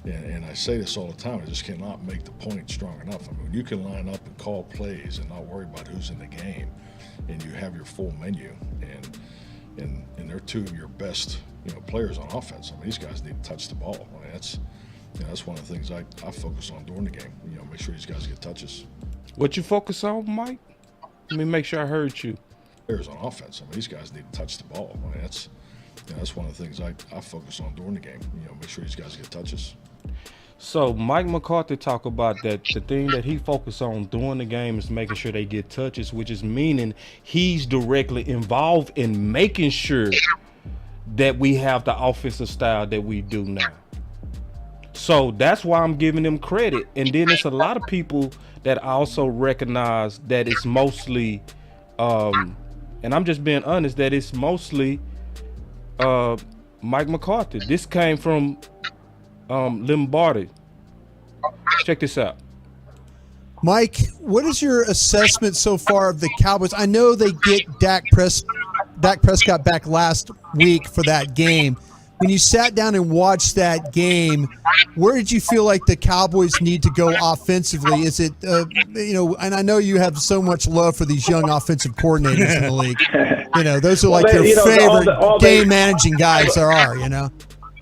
and I say this all the time, I just cannot make the point strong enough. I mean, you can line up and call plays and not worry about who's in the game, and you have your full menu, and they're two of your best players on offense. I mean, these guys need to touch the ball. I mean, that's one of the things I focus on during the game. Make sure these guys get touches. What you focus on, Mike? Let me make sure I heard you. Players on offense. I mean, these guys need to touch the ball. I mean, that's one of the things I focus on during the game. Make sure these guys get touches. So Mike McCarthy talked about that the thing that he focused on during the game is making sure they get touches, which is meaning he's directly involved in making sure that we have the offensive style that we do now. So that's why I'm giving him credit. And then there's a lot of people that also recognize that it's mostly, and I'm just being honest, that it's mostly Mike McCarthy. This came from Lombardi. Check this out. Mike, what is your assessment so far of the Cowboys? I know they get Dak Prescott back last week for that game. When you sat down and watched that game, where did you feel like the Cowboys need to go offensively? Is it, and I know you have so much love for these young offensive coordinators in the league. Those are like your favorite game managing guys there are,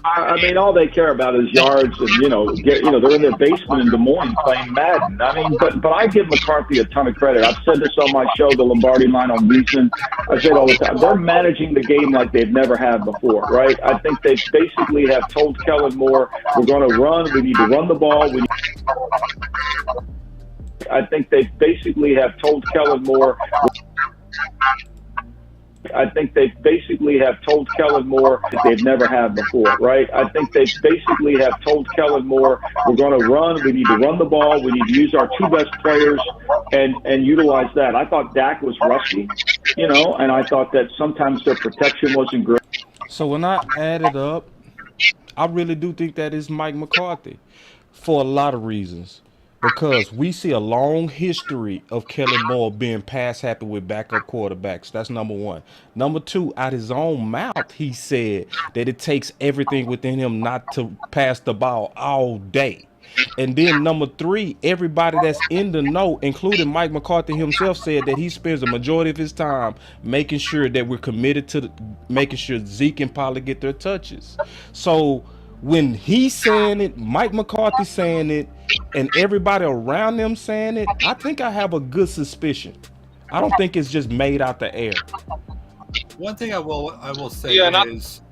I mean, all they care about is yards, and they're in their basement in Des Moines playing Madden. I mean, but I give McCarthy a ton of credit. I've said this on my show, The Lombardi Line on Reason. I say it all the time. They're managing the game like they've never had before, right? I think they basically have told Kellen Moore, we're going to run. We need to run the ball. I think they basically have told Kellen Moore. I think they basically have told Kellen Moore that they've never had before, right? I think they basically have told Kellen Moore, we're going to run. We need to run the ball. We need to use our two best players and utilize that. I thought Dak was rusty, and I thought that sometimes their protection wasn't great. So when I add it up, I really do think that is Mike McCarthy for a lot of reasons. Because we see a long history of Kellen Moore being pass happy with backup quarterbacks. That's number one. Number two, out his own mouth, he said that it takes everything within him not to pass the ball all day. And then number three, everybody that's in the know, including Mike McCarthy himself, said that he spends the majority of his time making sure that we're committed to making sure Zeke and Pollard get their touches. So when he's saying it, Mike McCarthy saying it, and everybody around them saying it, I think I have a good suspicion. I don't think it's just made out the air. One thing I will say is,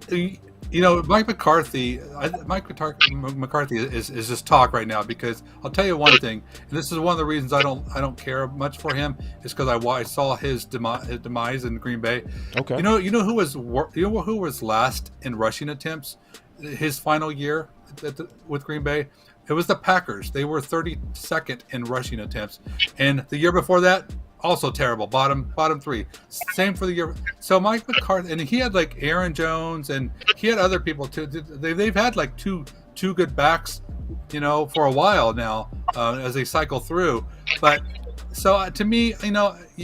Mike McCarthy. McCarthy is just talk right now, because I'll tell you one thing, and this is one of the reasons I don't care much for him, is because I saw his demise in Green Bay. Okay. You know who was last in rushing attempts his final year with Green Bay? It was the Packers. They were 32nd in rushing attempts, and the year before that, also terrible, bottom three. Same for the year. So Mike McCarthy, and he had like Aaron Jones, and he had other people too. They've had like two good backs, for a while now, as they cycle through. But so to me,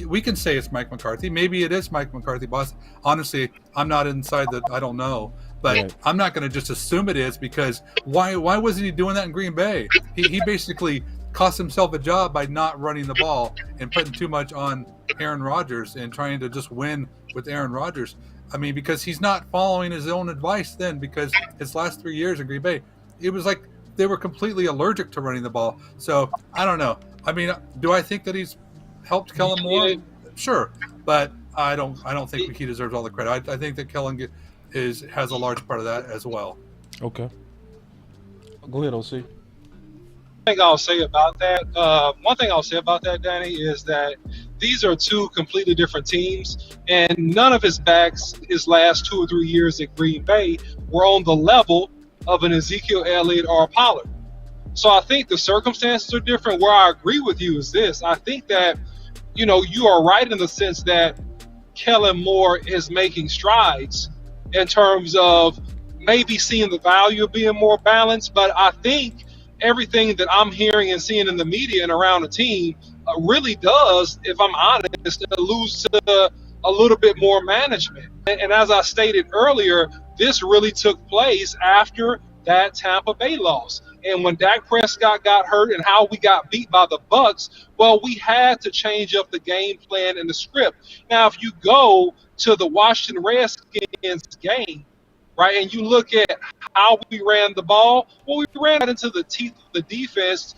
we can say it's Mike McCarthy. Maybe it is Mike McCarthy, boss. Honestly, I'm not inside that. I don't know. But right. I'm not going to just assume it is, because why wasn't he doing that in Green Bay? He basically cost himself a job by not running the ball and putting too much on Aaron Rodgers and trying to just win with Aaron Rodgers. I mean, because he's not following his own advice then, because his last 3 years in Green Bay, it was like they were completely allergic to running the ball. So I don't know. I mean, do I think that he's helped Kellen Moore? Sure. But I don't think he deserves all the credit. I think that Kellen has a large part of that as well. Okay. Go ahead, O.C. thing I'll say about that, Danny, is that these are two completely different teams, and none of his backs his last 2 or 3 years at Green Bay were on the level of an Ezekiel Elliott or a Pollard. So I think the circumstances are different. Where I agree with you is this. I think that, you are right in the sense that Kellen Moore is making strides in terms of maybe seeing the value of being more balanced, but I think everything that I'm hearing and seeing in the media and around the team really does, if I'm honest, allude to a little bit more management. And as I stated earlier, this really took place after that Tampa Bay loss. And when Dak Prescott got hurt and how we got beat by the Bucs, well, we had to change up the game plan and the script. Now, if you go to the Washington Redskins game, right, and you look at how we ran the ball, well, we ran it into the teeth of the defense,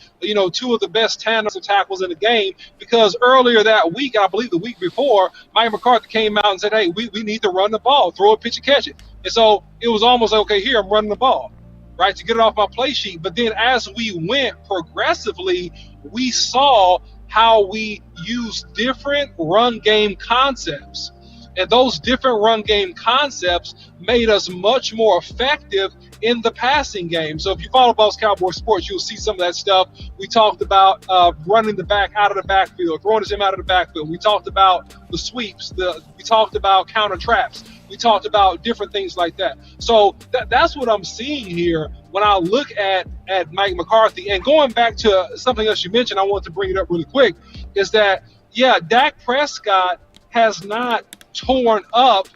two of the best tandems of tackles in the game, because earlier that week, I believe the week before, Mike McCarthy came out and said, hey, we need to run the ball, throw a pitch and catch it. And so it was almost like, okay, here, I'm running the ball, right, to get it off my play sheet. But then as we went progressively, we saw how we used different run game concepts. And those different run game concepts made us much more effective in the passing game. So if you follow Boss Cowboy Sports, you'll see some of that stuff. We talked about running the back out of the backfield, throwing him out of the backfield. We talked about the sweeps. We talked about counter traps. We talked about different things like that. So that's what I'm seeing here when I look at Mike McCarthy. And going back to something else you mentioned, I want to bring it up really quick, is that, yeah, Dak Prescott has not torn up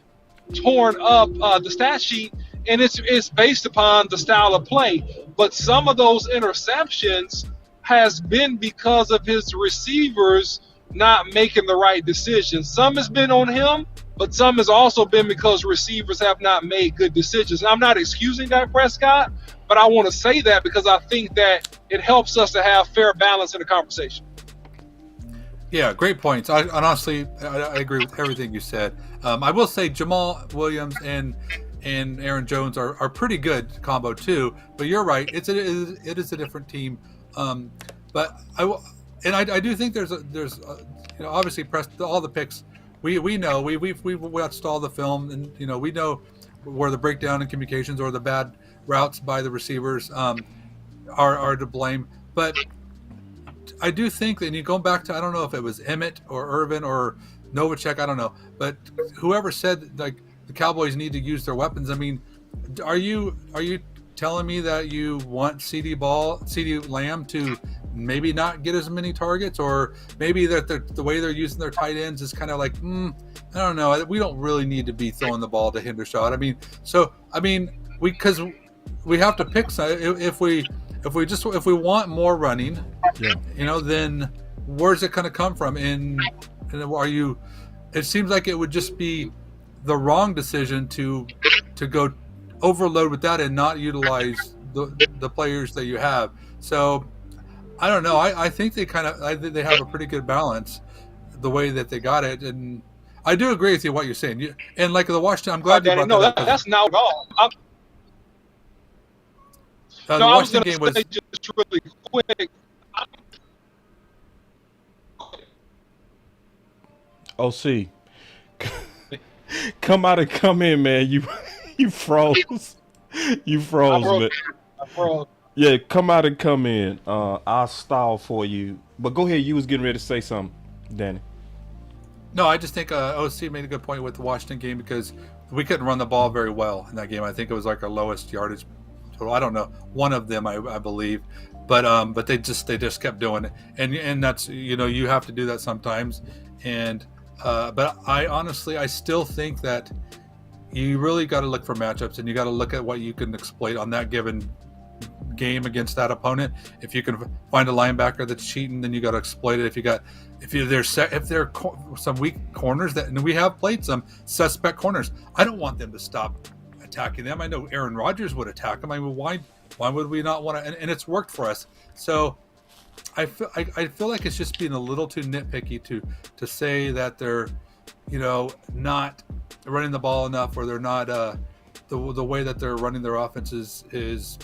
the stat sheet, and it's based upon the style of play. But some of those interceptions has been because of his receivers not making the right decisions. Some has been on him, but some has also been because receivers have not made good decisions. I'm not excusing Dak Prescott, but I want to say that because I think that it helps us to have fair balance in the conversation. Yeah, great points. I honestly agree with everything you said. I will say Jamal Williams and Aaron Jones are pretty good combo too. But you're right; it is a different team. But I do think there's obviously all the picks. We know we've watched all the film, and we know where the breakdown in communications or the bad routes by the receivers are to blame. But I do think that, and you go back to, I don't know if it was Emmitt or Irvin or Novacek, I don't know, but whoever said like the Cowboys need to use their weapons. I mean, are you telling me that you want CeeDee Lamb to maybe not get as many targets, or maybe that the way they're using their tight ends is kind of like, I don't know, we don't really need to be throwing the ball to Hendershot. Because we have to pick some. If we want more running, then where's it going to come from? And it seems like it would just be the wrong decision to go overload with that and not utilize the players that you have. So I don't know. I think they have a pretty good balance the way that they got it. And I do agree with you what you're saying. And like the Washington, I'm glad you brought that up. That's not at all. The Washington game was just really quick. OC, come out and come in, man. You froze. You froze, man. I froze. Yeah, come out and come in. I'll stall for you. But go ahead. You was getting ready to say something, Danny. No, I just think OC made a good point with the Washington game because we couldn't run the ball very well in that game. I think it was like our lowest yardage total. I don't know, one of them I believe, but they just kept doing it, and that's you have to do that sometimes. And but I still think that you really got to look for matchups, and you got to look at what you can exploit on that given game against that opponent. If you can find a linebacker that's cheating, then you got to exploit it. If there are some weak corners and we have played some suspect corners, I don't want them to stop attacking them. I know Aaron Rodgers would attack them. I mean, why would we not want to? And it's worked for us. So I feel like it's just being a little too nitpicky to say that they're not running the ball enough, or they're not the way that they're running their offense is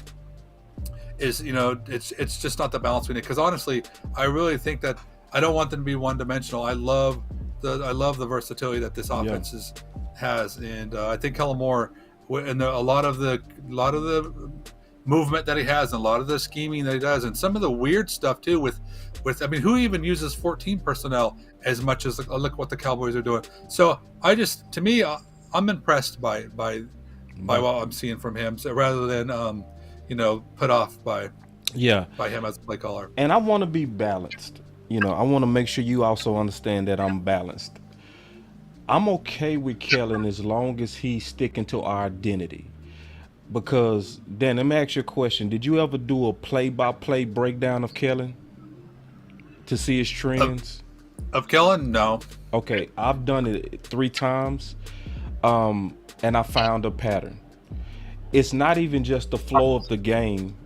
is, it's just not the balance we need. Because honestly, I really think that I don't want them to be one-dimensional. I love the versatility that this offense has, and I think Kellen Moore, and a lot of the movement that he has, and a lot of the scheming that he does, and some of the weird stuff too. With I mean, who even uses 14 personnel as much as look what the Cowboys are doing? So to me, I'm impressed by what I'm seeing from him, so rather than put off by him as a play caller. And I want to be balanced. I want to make sure you also understand that I'm balanced. I'm okay with Kellen as long as he's sticking to our identity. Because, Dan, let me ask you a question. Did you ever do a play-by-play breakdown of Kellen to see his trends? Of Kellen? No. Okay, I've done it 3 times, and I found a pattern. It's not even just the flow of the game.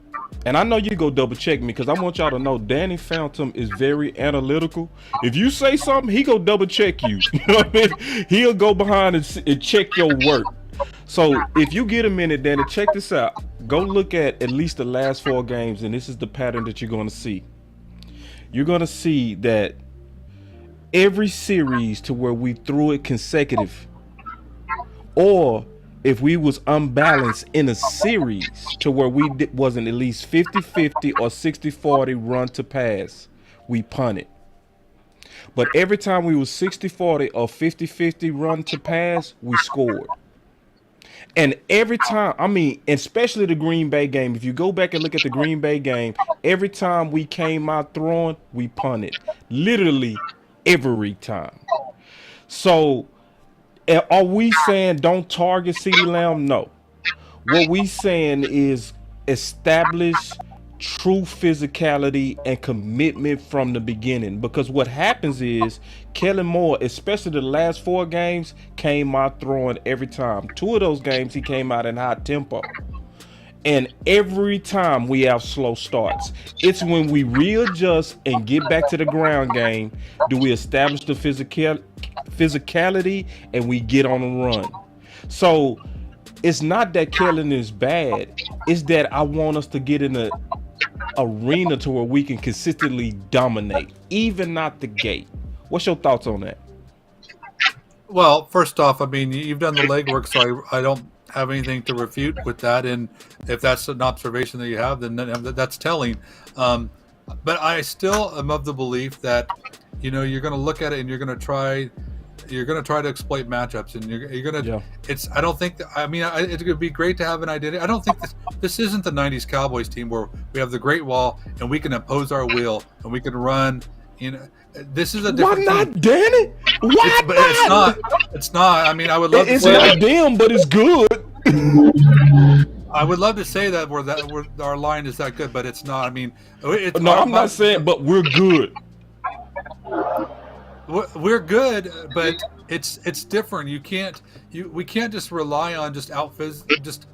And I know you go double check me, because I want y'all to know Danny Phantom is very analytical. If you say something, he go double check you. You know what I mean? He'll go behind and check your work. So if you get a minute, Danny, check this out. Go look at least the last 4 games, and this is the pattern that you're going to see. You're going to see that every series to where we threw it consecutive, or if we was unbalanced in a series to where we wasn't at least 50-50 or 60-40 run to pass, we punted. But every time we was 60-40 or 50-50 run to pass, we scored. And every time, I mean, especially the Green Bay game, if you go back and look at the Green Bay game, every time we came out throwing, we punted. Literally every time. So are we saying don't target CeeDee Lamb? No. What we saying is establish true physicality and commitment from the beginning. Because what happens is Kellen Moore, especially the last 4 games, came out throwing every time. 2 of those games he came out in high tempo. And every time we have slow starts. It's when we readjust and get back to the ground game do we establish the physicality and we get on a run. So it's not that Kellen is bad. It's that I want us to get in a arena to where we can consistently dominate, even out the gate. What's your thoughts on that? Well, first off, I mean, you've done the legwork, so I don't have anything to refute with that. And if that's an observation that you have, then that's telling. But I still am of the belief that, you're going to look at it and you're going to try to exploit matchups, and you're going to. I don't think. It would be great to have an identity. I don't think this isn't the '90s Cowboys team where we have the Great Wall and we can impose our will and we can run. This is a different. Why not, Danny? Why not? It's not. I mean, I would love to it's say not them, but it's good. I would love to say that our line is that good, but it's not. I mean, I'm not saying, but we're good. We're good, but it's different. We can't just rely on just the players to just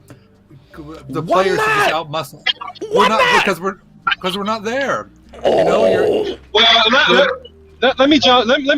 out muscle. We're not because we're not there. Let me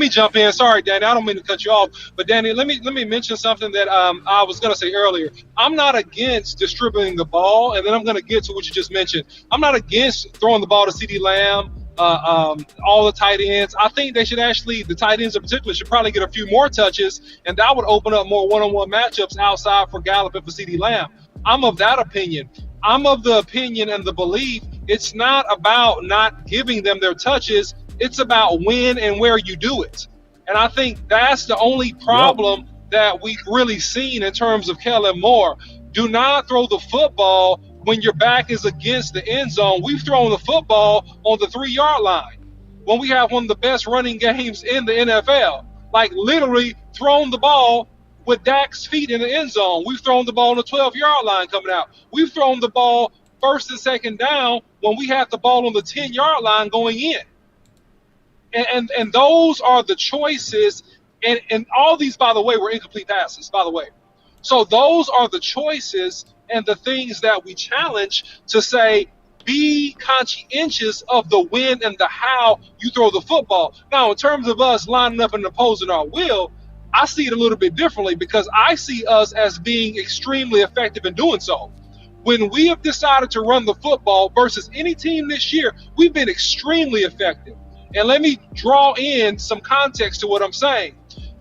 jump in. Sorry, Danny, I don't mean to cut you off, but Danny, let me mention something that I was going to say earlier. I'm not against distributing the ball, and then I'm going to get to what you just mentioned. I'm not against throwing the ball to CeeDee Lamb, all the tight ends. I think they should the tight ends in particular, should probably get a few more touches, and that would open up more one-on-one matchups outside for Gallup and for CeeDee Lamb. I'm of that opinion. I'm of the opinion and the belief it's not about not giving them their touches. It's about when and where you do it. And I think that's the only problem that we've really seen in terms of Kellen Moore. Do not throw the football when your back is against the end zone. We've thrown the football on the 3-yard line when we have one of the best running games in the NFL. Like literally thrown the ball with Dak's feet in the end zone. We've thrown the ball on the 12-yard line coming out. We've thrown the ball first and second down when we had the ball on the 10-yard line going in. And those are the choices. And all these, by the way, were incomplete passes, by the way. So those are the choices and the things that we challenge to say, be conscientious of the when and the how you throw the football. Now, in terms of us lining up and opposing our will, I see it a little bit differently because I see us as being extremely effective in doing so. When we have decided to run the football versus any team this year, we've been extremely effective. And let me draw in some context to what I'm saying.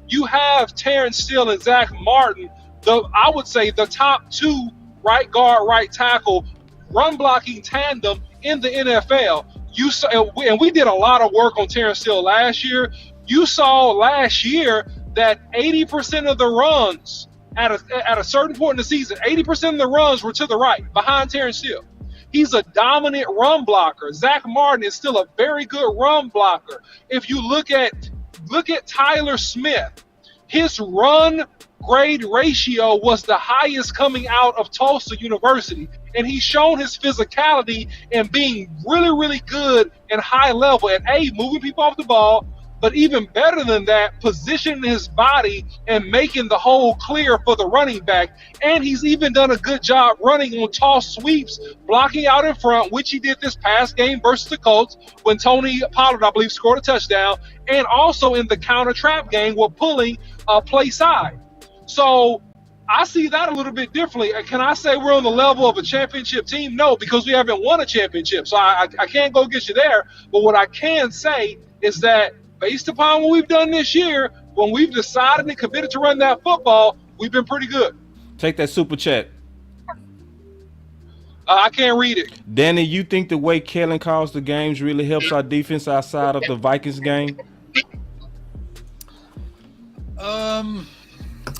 You have Terrence Steele and Zach Martin, I would say the top 2 right guard, right tackle, run blocking tandem in the NFL. You saw, and we did a lot of work on Terrence Steele last year. You saw last year that 80% of the runs at a certain point in the season, 80% of the runs were to the right, behind Terrence Steele. He's a dominant run blocker. Zach Martin is still a very good run blocker. If you look at Tyler Smith, his run grade ratio was the highest coming out of Tulsa University. And he's shown his physicality and being really, really good and high level at moving people off the ball, but even better than that, positioning his body and making the hole clear for the running back. And he's even done a good job running on toss sweeps, blocking out in front, which he did this past game versus the Colts when Tony Pollard, I believe, scored a touchdown, and also in the counter trap game with pulling play side. So I see that a little bit differently. Can I say we're on the level of a championship team? No, because we haven't won a championship. So I can't go get you there. But what I can say is that based upon what we've done this year, when we've decided and committed to run that football, we've been pretty good. Take that super chat. I can't read it. Danny, you think the way Kellen calls the games really helps our defense outside of the Vikings game?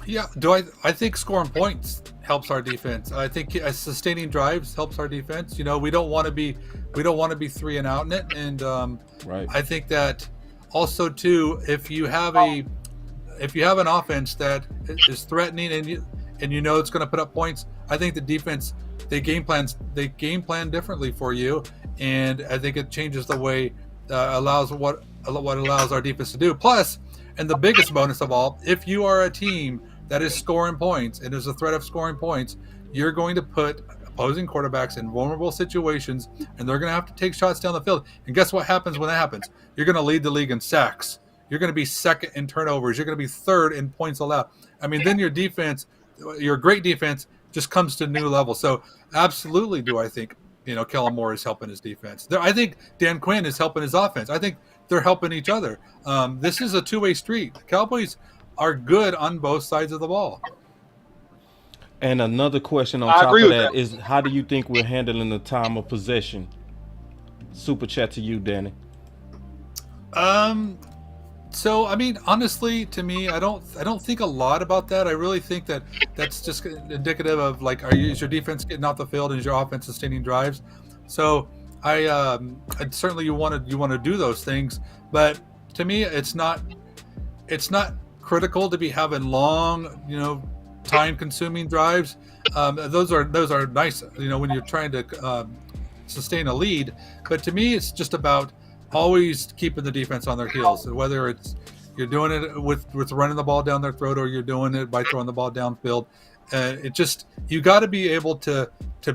Yeah. I think scoring points helps our defense. I think sustaining drives helps our defense. You know, we don't want to be 3 and out in it. And right. I think that also too, if you have an offense that is threatening and you know it's going to put up points, I think the defense they game plan differently for you, and I think it changes the way allows what allows our defense to do. Plus, and the biggest bonus of all, if you are a team that is scoring points and there's a threat of scoring points, you're going to put opposing quarterbacks in vulnerable situations, and they're going to have to take shots down the field. And guess what happens when that happens? You're going to lead the league in sacks. You're going to be second in turnovers. You're going to be third in points allowed. I mean, then your defense, your great defense, just comes to a new level. So absolutely do I think, Kellen Moore is helping his defense. I think Dan Quinn is helping his offense. I think they're helping each other. This is a two-way street. The Cowboys are good on both sides of the ball. And another question on top of that is, how do you think we're handling the time of possession? Super chat to you, Danny. So, I mean, honestly, to me, I don't think a lot about that. I really think that that's just indicative of, like, is your defense getting off the field and is your offense sustaining drives? So, I certainly you want to do those things, but to me, it's not critical to be having long, time-consuming drives. Those are nice, when you're trying to sustain a lead. But to me, it's just about always keeping the defense on their heels, whether it's you're doing it with running the ball down their throat or you're doing it by throwing the ball downfield. You got to be able to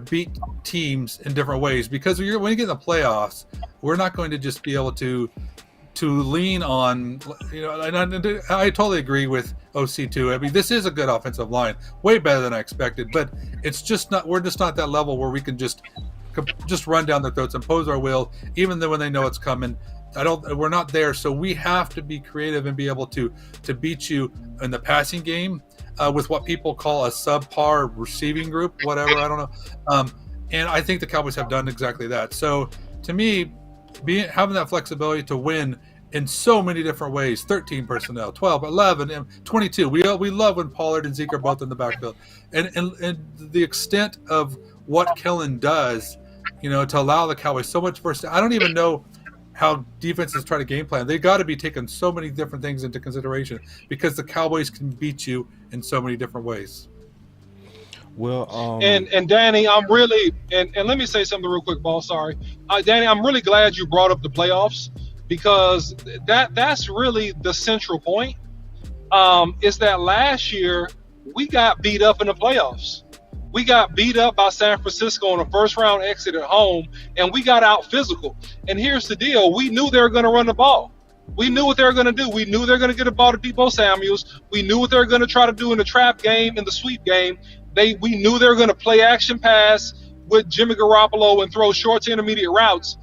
beat teams in different ways, because when you get in the playoffs, we're not going to just be able to lean on, and I totally agree with O.C. too. I mean, this is a good offensive line, way better than I expected, but it's just not. We're just not that level where we can just run down their throats, impose our will, even though when they know it's coming. We're not there, so we have to be creative and be able to beat you in the passing game with what people call a subpar receiving group, whatever, I don't know. And I think the Cowboys have done exactly that. So to me, having that flexibility to win in so many different ways, 13 personnel, 12, 11, and 22. We love when Pollard and Zeke are both in the backfield. And the extent of what Kellen does, to allow the Cowboys so much versatility. I don't even know how defenses try to game plan. They got to be taking so many different things into consideration, because the Cowboys can beat you in so many different ways. Well, and Danny, I'm really and let me say something real quick, Boss. Sorry, Danny, I'm really glad you brought up the playoffs, because that's really the central point. Is that last year we got beat up in the playoffs. We got beat up by San Francisco on a first-round exit at home, and we got out physical. And here's the deal. We knew they were going to run the ball. We knew what they were going to do. We knew they were going to get a ball to Deebo Samuels. We knew what they were going to try to do in the trap game, in the sweep game. We knew they were going to play action pass with Jimmy Garoppolo and throw short to intermediate routes,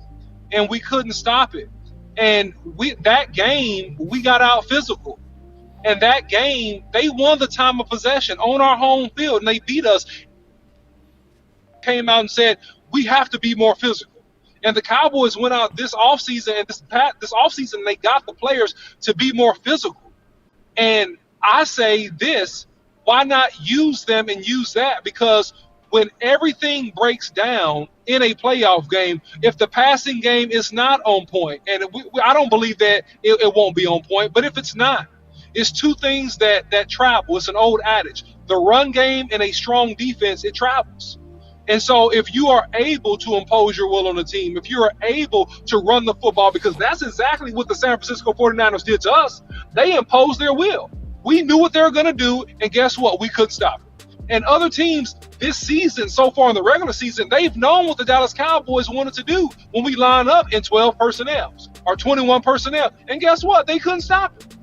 and we couldn't stop it. And that game, we got out physical. And that game, they won the time of possession on our home field, and they beat us. Came out and said, we have to be more physical. And the Cowboys went out this offseason, and this offseason, they got the players to be more physical. And I say this, why not use them and use that? Because when everything breaks down in a playoff game, if the passing game is not on point, and I don't believe that it won't be on point, but if it's not, it's two things that travel. It's an old adage. The run game and a strong defense, it travels. And so if you are able to impose your will on the team, if you are able to run the football, because that's exactly what the San Francisco 49ers did to us, they imposed their will. We knew what they were going to do, and guess what? We couldn't stop it. And other teams this season, so far in the regular season, they've known what the Dallas Cowboys wanted to do when we line up in 12 personnel or 21 personnel. And guess what? They couldn't stop it.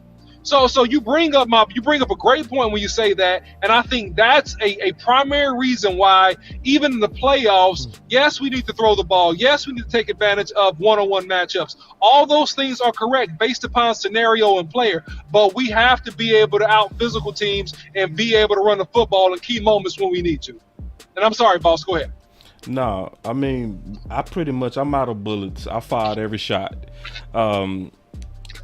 So you bring up a great point when you say that, and I think that's a primary reason why even in the playoffs, yes, we need to throw the ball, yes, we need to take advantage of one-on-one matchups. All those things are correct based upon scenario and player, but we have to be able to out physical teams and be able to run the football in key moments when we need to. And I'm sorry, boss, go ahead. No, I mean, I'm out of bullets. I fired every shot.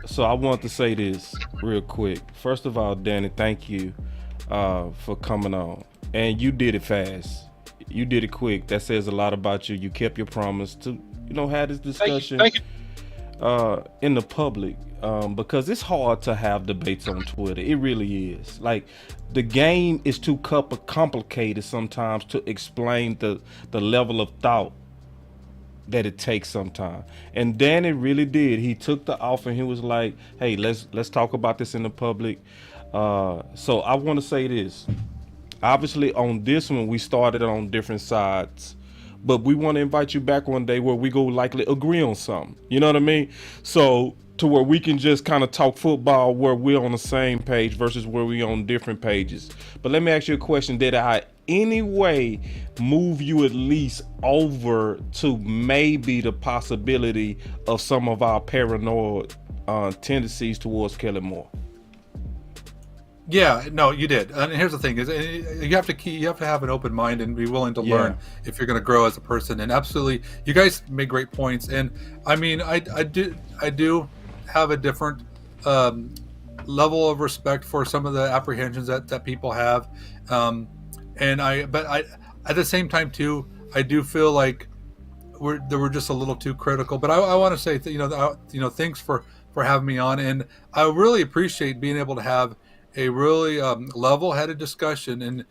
So I want to say this real quick. First of all, Danny, thank you for coming on. And you did it fast. You did it quick. That says a lot about you. You kept your promise to, have this discussion Thank you. In the public because it's hard to have debates on Twitter. It really is. Like, the game is too complicated sometimes to explain the level of thought that it takes sometimes. And Danny really did. He took the offer and he was like, hey, let's talk about this in the public. So I want to say this. Obviously on this one, we started on different sides, but we want to invite you back one day where we go likely agree on something. You know what I mean? So to where we can just kind of talk football where we're on the same page versus where we're on different pages. But let me ask you a question. Did I any way move you at least over to maybe the possibility of some of our paranoid tendencies towards Kellen Moore? Yeah, no, you did. And here's the thing: is you have to have an open mind and be willing to learn if you're going to grow as a person. And absolutely, you guys make great points. And I mean, I do have a different level of respect for some of the apprehensions that people have. But at the same time too, I do feel like we're just a little too critical. But I want to say that, thanks for having me on, and I really appreciate being able to have a really level-headed discussion. And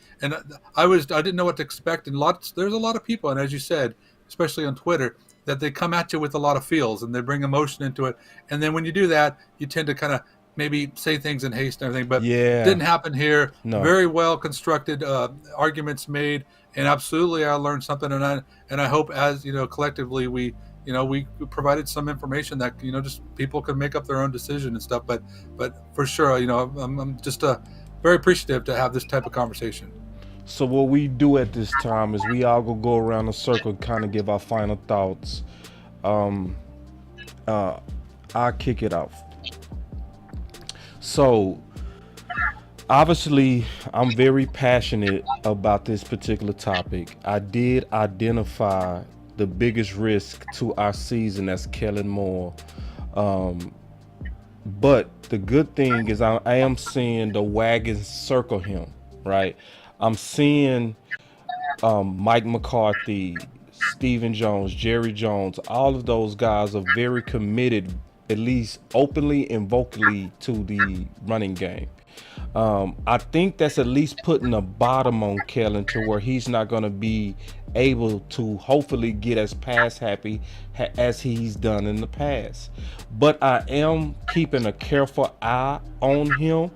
I didn't know what to expect. And there's a lot of people, and as you said, especially on Twitter, that they come at you with a lot of feels and they bring emotion into it. And then when you do that, you tend to kind of maybe say things in haste and everything, but it didn't happen here. No. Very well constructed arguments made, and absolutely I learned something, and I hope as collectively we provided some information that just people can make up their own decision and stuff. But for sure, I'm just very appreciative to have this type of conversation. So what we do at this time is we all go around the circle, kind of give our final thoughts. I'll kick it off. So obviously I'm very passionate about this particular topic. I did identify the biggest risk to our season as Kellen Moore. But the good thing is I am seeing the wagon circle him, right? I'm seeing Mike McCarthy, Stephen Jones, Jerry Jones, all of those guys are very committed, at least openly and vocally, to the running game. I think that's at least putting a bottom on Kellen to where he's not going to be able to hopefully get as pass happy as he's done in the past. But I am keeping a careful eye on him,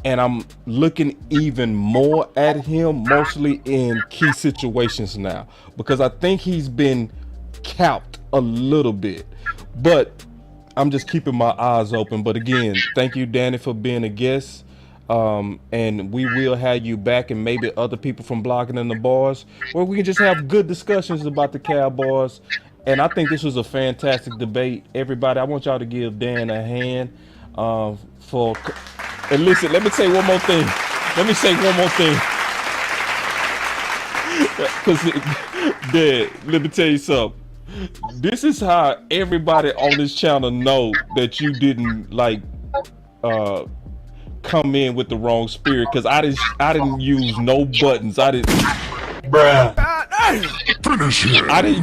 and I'm looking even more at him, mostly in key situations now, because I think he's been capped a little bit. But I'm just keeping my eyes open. But again, thank you, Danny, for being a guest. and we will have you back, and maybe other people from Blogging in the Boys, where we can just have good discussions about the Cowboys. And I think this was a fantastic debate. Everybody, I want y'all to give Dan a hand for. And listen, let me say one more thing. Because, Dad, let me tell you something. This is how everybody on this channel know that you didn't come in with the wrong spirit, because I didn't use no buttons. I didn't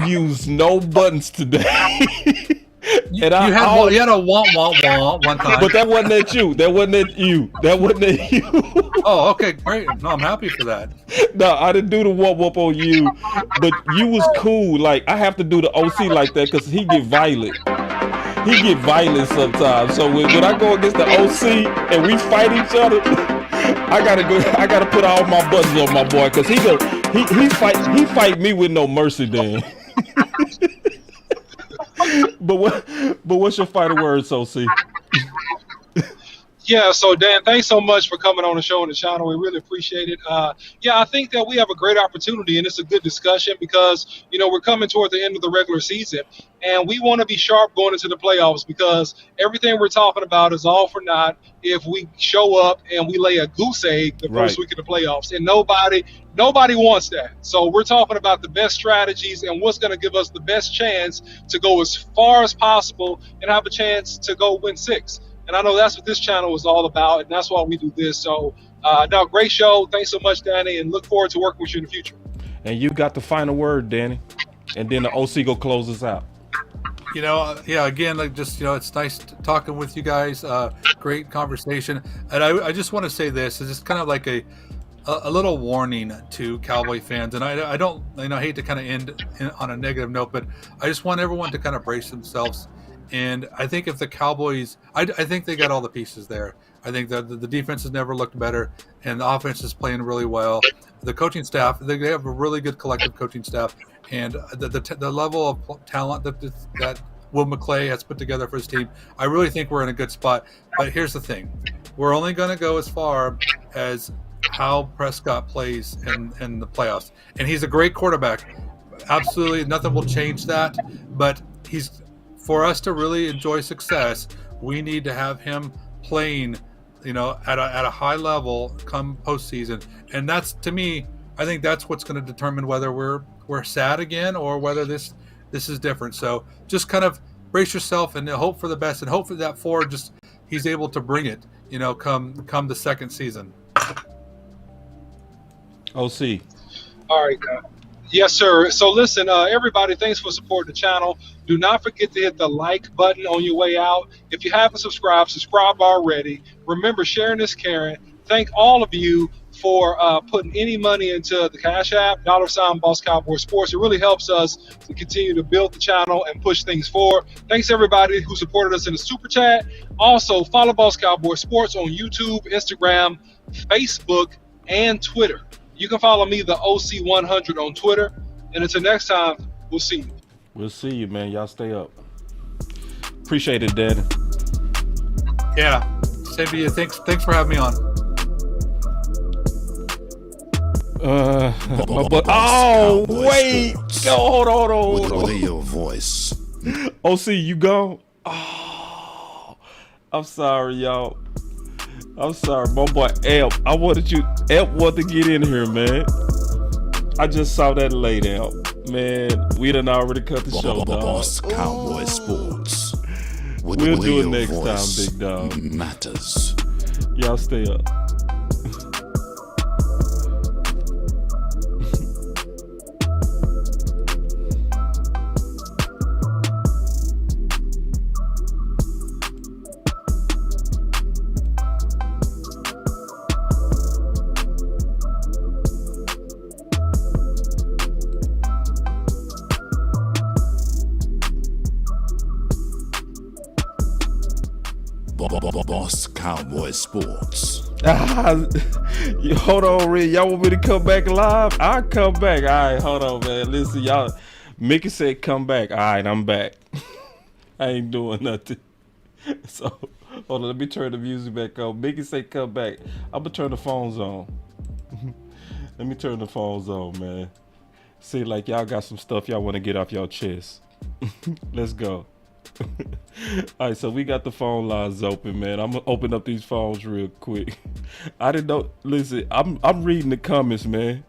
use no buttons today. You had a wah one time. But that wasn't at you. That wasn't at you. Oh, okay, great. No, I'm happy for that. No, I didn't do the whoop on you, but you was cool. Like, I have to do the OC like that because he get violent. He get violent sometimes. So when I go against the OC and we fight each other, I gotta put all my buttons on my boy, because he fight me with no mercy, Dan. But what's your final words, OC? Yeah, so Dan, thanks so much for coming on the show and the channel. We really appreciate it. I think that we have a great opportunity, and it's a good discussion because, we're coming toward the end of the regular season, and we want to be sharp going into the playoffs, because everything we're talking about is all for naught if we show up and we lay a goose egg the first week of the playoffs, and nobody wants that. So we're talking about the best strategies and what's going to give us the best chance to go as far as possible and have a chance to go win 6. And I know that's what this channel is all about, and that's why we do this. So, great show. Thanks so much, Danny, and look forward to working with you in the future. And you got the final word, Danny. And then the OC go close us out. Again, it's nice talking with you guys. Great conversation. And I just want to say this. It's just kind of like a little warning to Cowboy fans. And I hate to kind of end on a negative note, but I just want everyone to kind of brace themselves. And I think if the Cowboys, I think they got all the pieces there. I think that the defense has never looked better, and the offense is playing really well. The coaching staff, they have a really good collective coaching staff, and the level of talent that Will McClay has put together for his team, I really think we're in a good spot. But here's the thing. We're only going to go as far as how Prescott plays in the playoffs. And he's a great quarterback. Absolutely nothing will change that, but for us to really enjoy success, we need to have him playing, at a high level come postseason. And that's, to me, I think that's what's going to determine whether we're sad again or whether this is different. So just kind of brace yourself and hope for the best, and hope for that Ford he's able to bring it, come the second season. OC. All right, yes, sir. So listen, everybody, thanks for supporting the channel. Do not forget to hit the like button on your way out. If you haven't subscribed already. Remember, sharing is caring. Thank all of you for putting any money into the Cash App, $ Boss Cowboy Sports. It really helps us to continue to build the channel and push things forward. Thanks everybody who supported us in the super chat. Also, follow Boss Cowboy Sports on YouTube, Instagram, Facebook, and Twitter. You can follow me, the OC100, on Twitter. And until next time, we'll see you. We'll see you, man. Y'all stay up. Appreciate it, Danny. Yeah. Same to you. Thanks for having me on. Wait. Go, hold on. With your voice. OC, you gone? Oh, I'm sorry, y'all. I'm sorry, my boy Elp. Elp wanted to get in here, man. I just saw that late, Elp. Man, we done already cut the show, dog. Boss Cowboy Sports. We'll do it next time, big dog. Matters. Y'all stay up. Boss Cowboy Sports. Hold on, Red. Y'all want me to come back live? I'll come back. All right, hold on, man. Listen, y'all. Mickey said come back. All right, I'm back. I ain't doing nothing. So Hold on, let me turn the music back on. Mickey say come back. I'm gonna turn the phones on. Let me turn the phones on, man. See, like y'all got some stuff y'all want to get off y'all chest. Let's go. All right, so we got the phone lines open, man. I'm gonna open up these phones real quick. I didn't know. Listen, I'm reading the comments, man.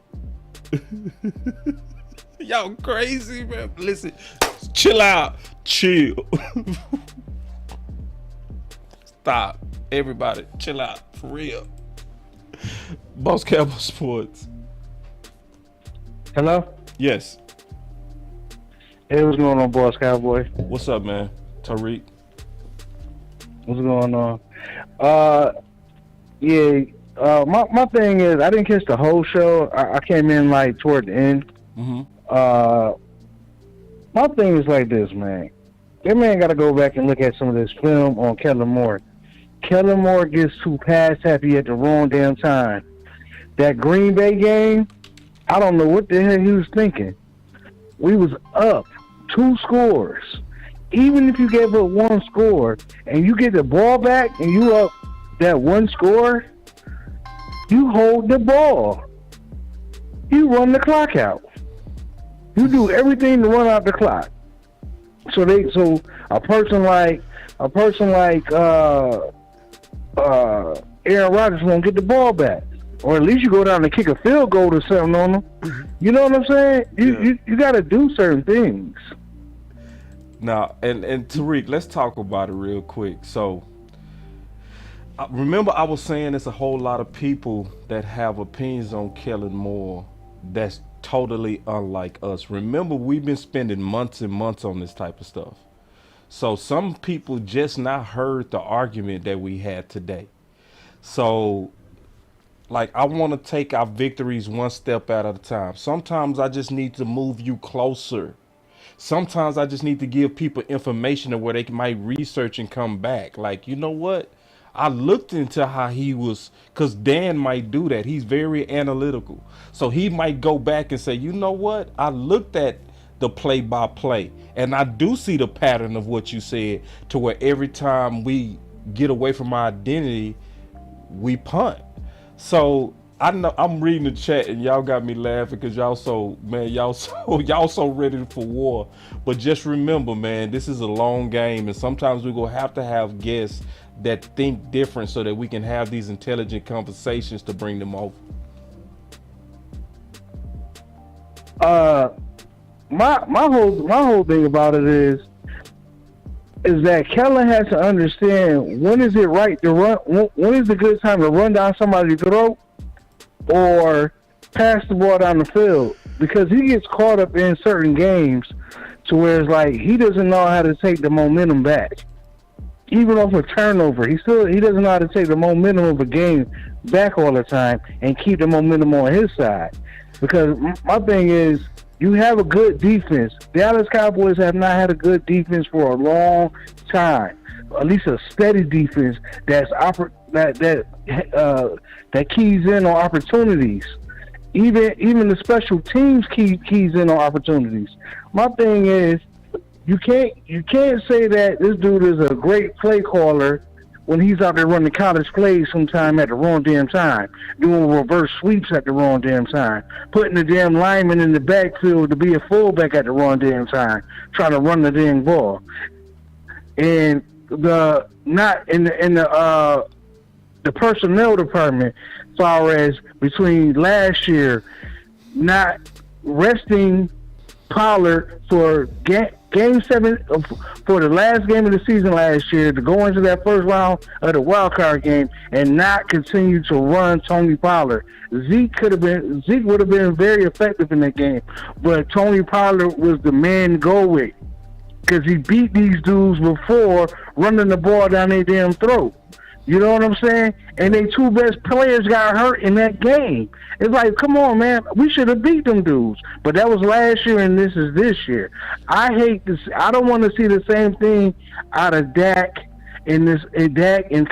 Y'all crazy, man. Listen, chill out, chill. Stop, everybody, chill out for real. Boss Cowboy Sports. Hello? Yes. Hey, what's going on, Boss Cowboy? What's up, man? Tariq. What's going on? My thing is, I didn't catch the whole show. I came in like toward the end. Mm-hmm. My thing is like this, man. That man got to go back and look at some of this film on Kellen Moore. Kellen Moore gets too pass happy at the wrong damn time. That Green Bay game, I don't know what the hell he was thinking. We was up 2 scores. Even if you gave up 1 score and you get the ball back and you up that 1 score, you hold the ball. You run the clock out. You do everything to run out the clock. So a person like Aaron Rodgers won't get the ball back, or at least you go down and kick a field goal or something on them. You know what I'm saying? You got to do certain things. Now, and Tariq, let's talk about it real quick. So, remember I was saying there's a whole lot of people that have opinions on Kellen Moore that's totally unlike us. Remember, we've been spending months and months on this type of stuff. So some people just not heard the argument that we had today. So, like, I want to take our victories one step at a time. Sometimes I just need to move you closer. Sometimes I just need to give people information of where they might research and come back. Like, you know what? I looked into how he was, because Dan might do that. He's very analytical. So he might go back and say, you know what? I looked at the play-by-play, and I do see the pattern of what you said, to where every time we get away from our identity, we punt. So I know I'm reading the chat and y'all got me laughing because y'all so ready for war. But just remember, man, this is a long game, and sometimes we're gonna have to have guests that think different so that we can have these intelligent conversations to bring them over. My whole thing about it is that Kellen has to understand when is it right to run, when is the good time to run down somebody's throat or pass the ball down the field, because he gets caught up in certain games to where it's like he doesn't know how to take the momentum back. Even off a turnover, he doesn't know how to take the momentum of a game back all the time and keep the momentum on his side. Because my thing is, you have a good defense. Dallas Cowboys have not had a good defense for a long time. At least a steady defense that keys in on opportunities. Even the special teams keys in on opportunities. My thing is, you can't say that this dude is a great play caller when he's out there running college plays sometime at the wrong damn time, doing reverse sweeps at the wrong damn time, putting the damn lineman in the backfield to be a fullback at the wrong damn time, trying to run the damn ball. And the personnel department, as far as between last year, not resting Pollard for Game 7 for the last game of the season last year, to go into that first round of the wild card game and not continue to run Tony Pollard. Zeke would have been very effective in that game, but Tony Pollard was the man to go with because he beat these dudes before running the ball down their damn throat. You know what I'm saying? And their 2 best players got hurt in that game. It's like, come on, man. We should have beat them dudes. But that was last year, and this is this year. I hate this. I don't want to see the same thing out of Dak and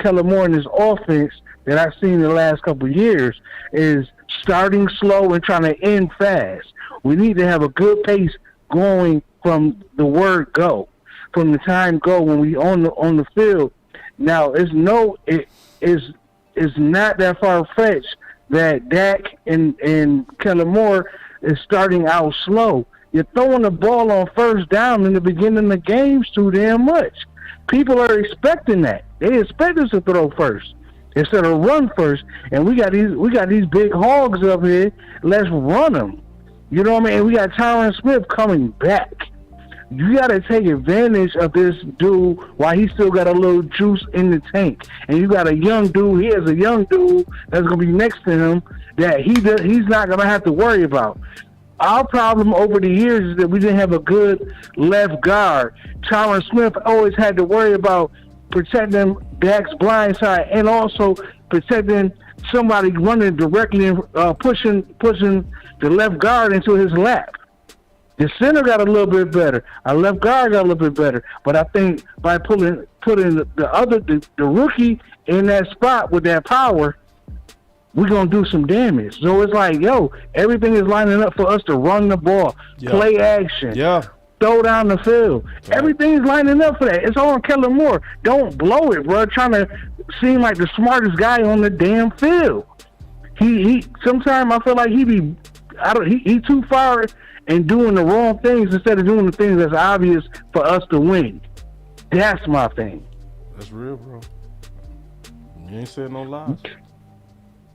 Kellen Moore in this offense that I've seen in the last couple of years, is starting slow and trying to end fast. We need to have a good pace going from the word go, from the time go when we on the field. Now, it's not that far-fetched that Dak and Kellen Moore is starting out slow. You're throwing the ball on first down in the beginning of the games too damn much. People are expecting that. They expect us to throw first instead of run first. And we got these big hogs up here. Let's run them. You know what I mean? And we got Tyron Smith coming back. You got to take advantage of this dude while he still got a little juice in the tank. And you got a young dude. He has a young dude that's going to be next to him that he's not going to have to worry about. Our problem over the years is that we didn't have a good left guard. Tyron Smith always had to worry about protecting Dak's blind side and also protecting somebody running directly and pushing the left guard into his lap. The center got a little bit better. Our left guard got a little bit better. But I think by putting the rookie in that spot with that power, we're going to do some damage. So it's like, everything is lining up for us to run the ball, play action, throw down the field. Right. Everything is lining up for that. It's all on Kellen Moore. Don't blow it, bro. Trying to seem like the smartest guy on the damn field. He sometimes I feel like he too far and doing the wrong things instead of doing the things that's obvious for us to win. That's my thing. That's real, bro. You ain't saying no lies.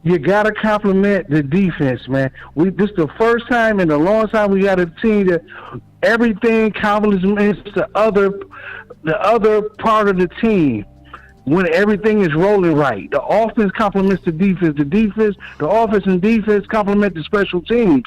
You got to compliment the defense, man. This is the first time in a long time we got a team that everything compliments the other part of the team when everything is rolling right. The offense compliments the defense. The offense and defense complement the special teams.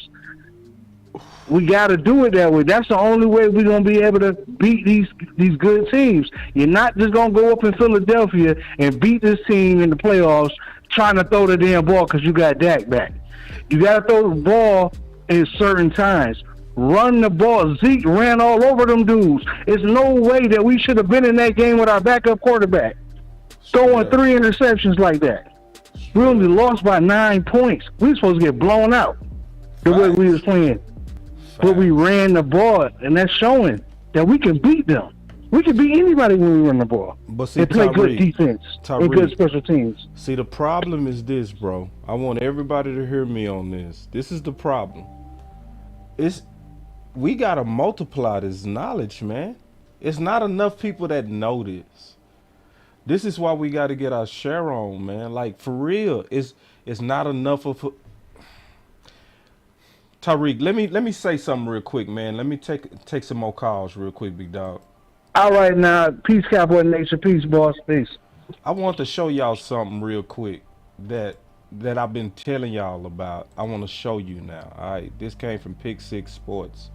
We got to do it that way. That's the only way we're going to be able to beat these good teams. You're not just going to go up in Philadelphia and beat this team in the playoffs trying to throw the damn ball because you got Dak back. You got to throw the ball in certain times. Run the ball. Zeke ran all over them dudes. There's no way that we should have been in that game with our backup quarterback throwing 3 interceptions like that. We only lost by 9 points. We were supposed to get blown out the way we was playing. But we ran the ball, and that's showing that we can beat them. We can beat anybody when we run the ball. But see, and play good defense and good special teams. See, the problem is this, bro. I want everybody to hear me on this. This is the problem. We gotta multiply this knowledge, man. It's not enough people that know this. This is why we gotta get our share on, man. Like, for real, it's not enough of. Tariq, let me say something real quick, man. Let me take some more calls real quick, big dog. All right, now, peace, Cowboy Nation, peace, boss, peace. I want to show y'all something real quick that I've been telling y'all about. I want to show you now. All right, this came from Pick 6 Sports,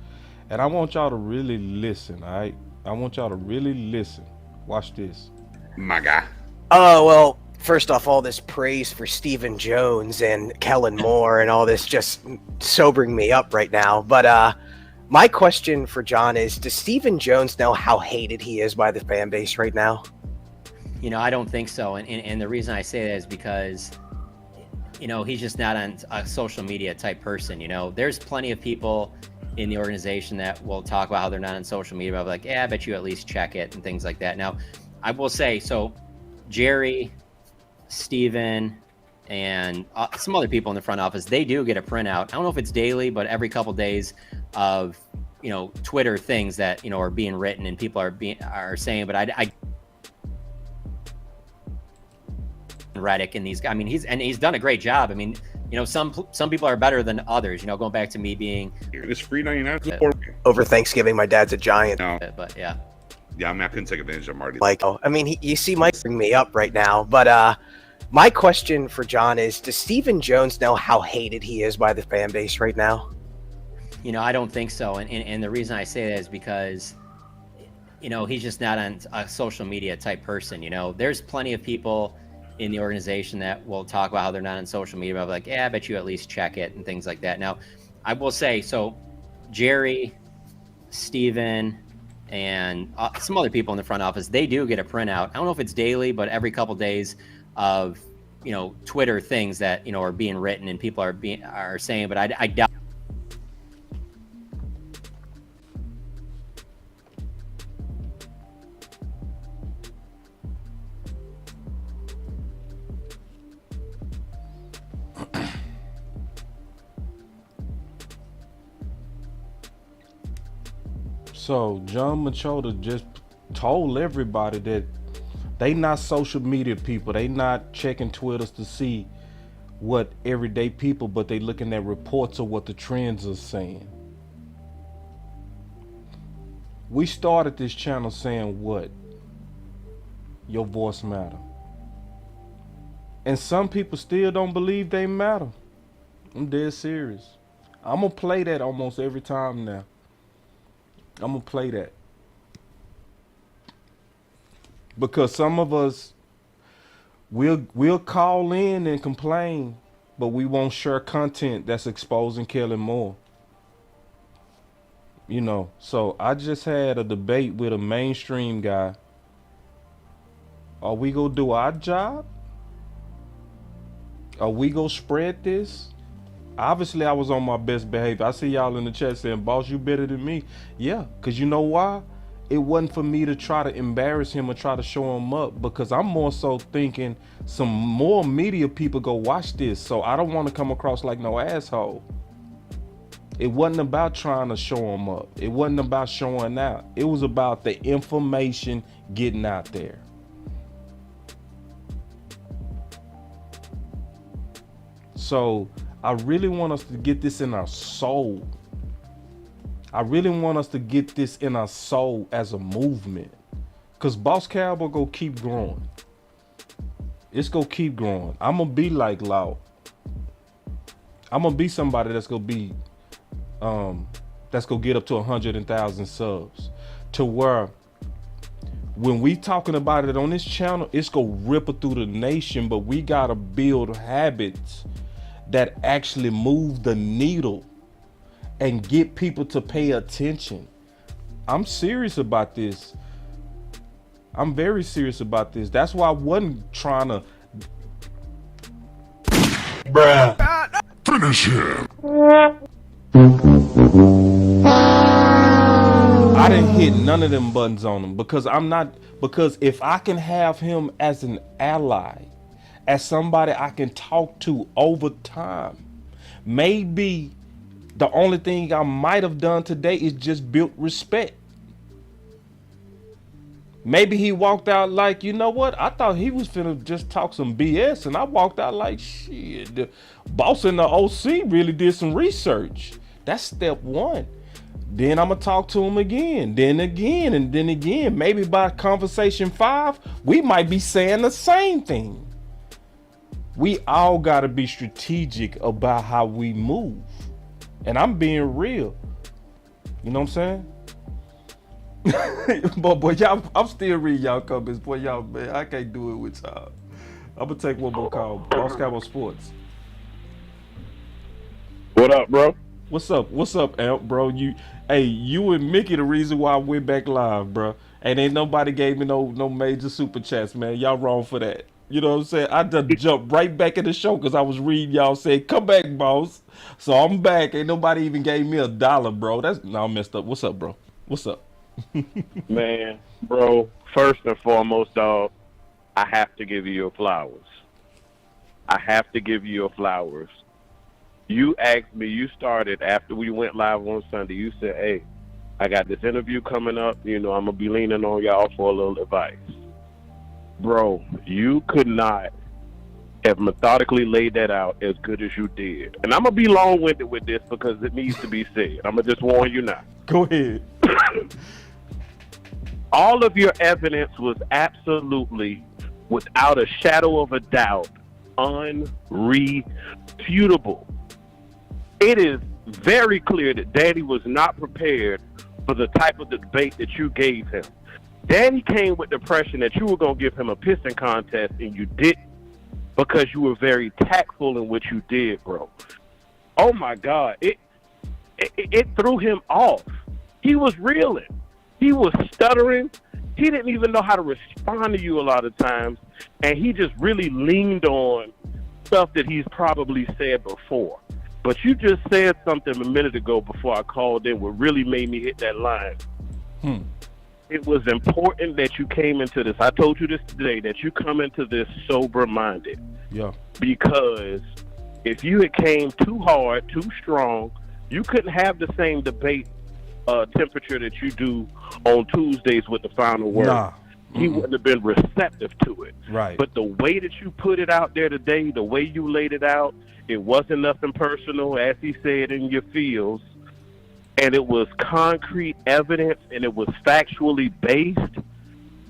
and I want y'all to really listen. All right, I want y'all to really listen. Watch this. My guy. Oh well. First off, all this praise for Stephen Jones and Kellen Moore and all this just sobering me up right now. But my question for John is, does Stephen Jones know how hated he is by the fan base right now? I don't think so. And the reason I say that is because, he's just not a social media type person. There's plenty of people in the organization that will talk about how they're not on social media, but like, I bet you at least check it and things like that. Now, I will say, so Jerry, Steven, and some other people in the front office, they do get a printout. I don't know if it's daily, but every couple days of, Twitter things that, are being written and people are saying, but I Reddick and these guys, he's done a great job. Some people are better than others, going back to me being it's free 99 over Thanksgiving. My dad's a Giant. No. But yeah. Yeah, I couldn't take advantage of Marty. You see Mike bring me up right now, but my question for John is, does Stephen Jones know how hated he is by the fan base right now? I don't think so. And the reason I say that is because, he's just not on a social media type person. There's plenty of people in the organization that will talk about how they're not on social media, but like, I bet you at least check it and things like that. Now, I will say, so Jerry, Steven, and some other people in the front office, they do get a printout. I don't know if it's daily, but every couple days of, Twitter things that, are being written and people are saying, but I doubt. So John Machota just told everybody that they not social media people. They not checking Twitters to see what everyday people, but they looking at reports of what the trends are saying. We started this channel saying what? Your voice matter. And some people still don't believe they matter. I'm dead serious. I'm gonna play that almost every time now. I'm gonna play that. Because some of us, we'll call in and complain, but we won't share content that's exposing Kellen Moore. You know, so I just had a debate with a mainstream guy. Are we gonna do our job? Are we gonna spread this? Obviously, I was on my best behavior. I see y'all in the chat saying, "Boss, you better than me." Yeah, because you know why? It wasn't for me to try to embarrass him or try to show him up, because I'm more so thinking some more media people go watch this, so I don't want to come across like no asshole. It wasn't about trying to show him up. It wasn't about showing out. It was about the information getting out there. So I really want us to get this in our soul. I really want us to get this in our soul as a movement. Because Boss Cowboy go keep growing. It's gonna keep growing. I'm gonna be like Law. I'm gonna be somebody that's gonna be that's gonna get up to 100,000 subs. To where when we talking about it on this channel, it's gonna ripple through the nation, but we gotta build habits that actually move the needle and get people to pay attention. I'm serious about this. I'm very serious about this. That's why I wasn't trying to. Bruh. Finish him. I didn't hit none of them buttons on him because because if I can have him as an ally, as somebody I can talk to over time, maybe the only thing I might have done today is just built respect. Maybe he walked out like, you know what? I thought he was finna just talk some BS, and I walked out like, shit, the boss in the OC really did some research. That's step one. Then I'm gonna talk to him again, then again, and then again. Maybe by conversation 5, we might be saying the same thing. We all gotta be strategic about how we move. And I'm being real. You know what I'm saying? boy, y'all, I'm still reading y'all comments. Boy, y'all, man, I can't do it with y'all. I'm gonna take one more call. Boss Cowboy Sports. What up, bro? What's up, Amp, bro? You and Mickey the reason why I went back live, bro. And ain't nobody gave me no major super chats, man. Y'all wrong for that. You know what I'm saying? I just jumped right back in the show because I was reading y'all say, "Come back, boss." So I'm back. Ain't nobody even gave me $1, bro. I messed up. What's up, bro? What's up? Man, bro, first and foremost, dog, I have to give you your flowers. I have to give you your flowers. You asked me, you started after we went live on Sunday. You said, "Hey, I got this interview coming up. You know, I'm going to be leaning on y'all for a little advice." Bro, you could not have methodically laid that out as good as you did. And I'm going to be long-winded with this because it needs to be said. I'm going to just warn you now. Go ahead. All of your evidence was absolutely, without a shadow of a doubt, unrefutable. It is very clear that Danny was not prepared for the type of debate that you gave him. Danny came with the impression that you were going to give him a pissing contest, and you didn't, because you were very tactful in what you did, bro. Oh, my God. It threw him off. He was reeling. He was stuttering. He didn't even know how to respond to you a lot of times, and he just really leaned on stuff that he's probably said before. But you just said something a minute ago before I called in what really made me hit that line. It was important that you came into this. I told you this today, that you come into this sober-minded. Yeah. Because if you had came too hard, too strong, you couldn't have the same debate temperature that you do on Tuesdays with the final word. Nah. He wouldn't have been receptive to it. Right. But the way that you put it out there today, the way you laid it out, it wasn't nothing personal, as he said, in your feels. And it was concrete evidence, and it was factually based.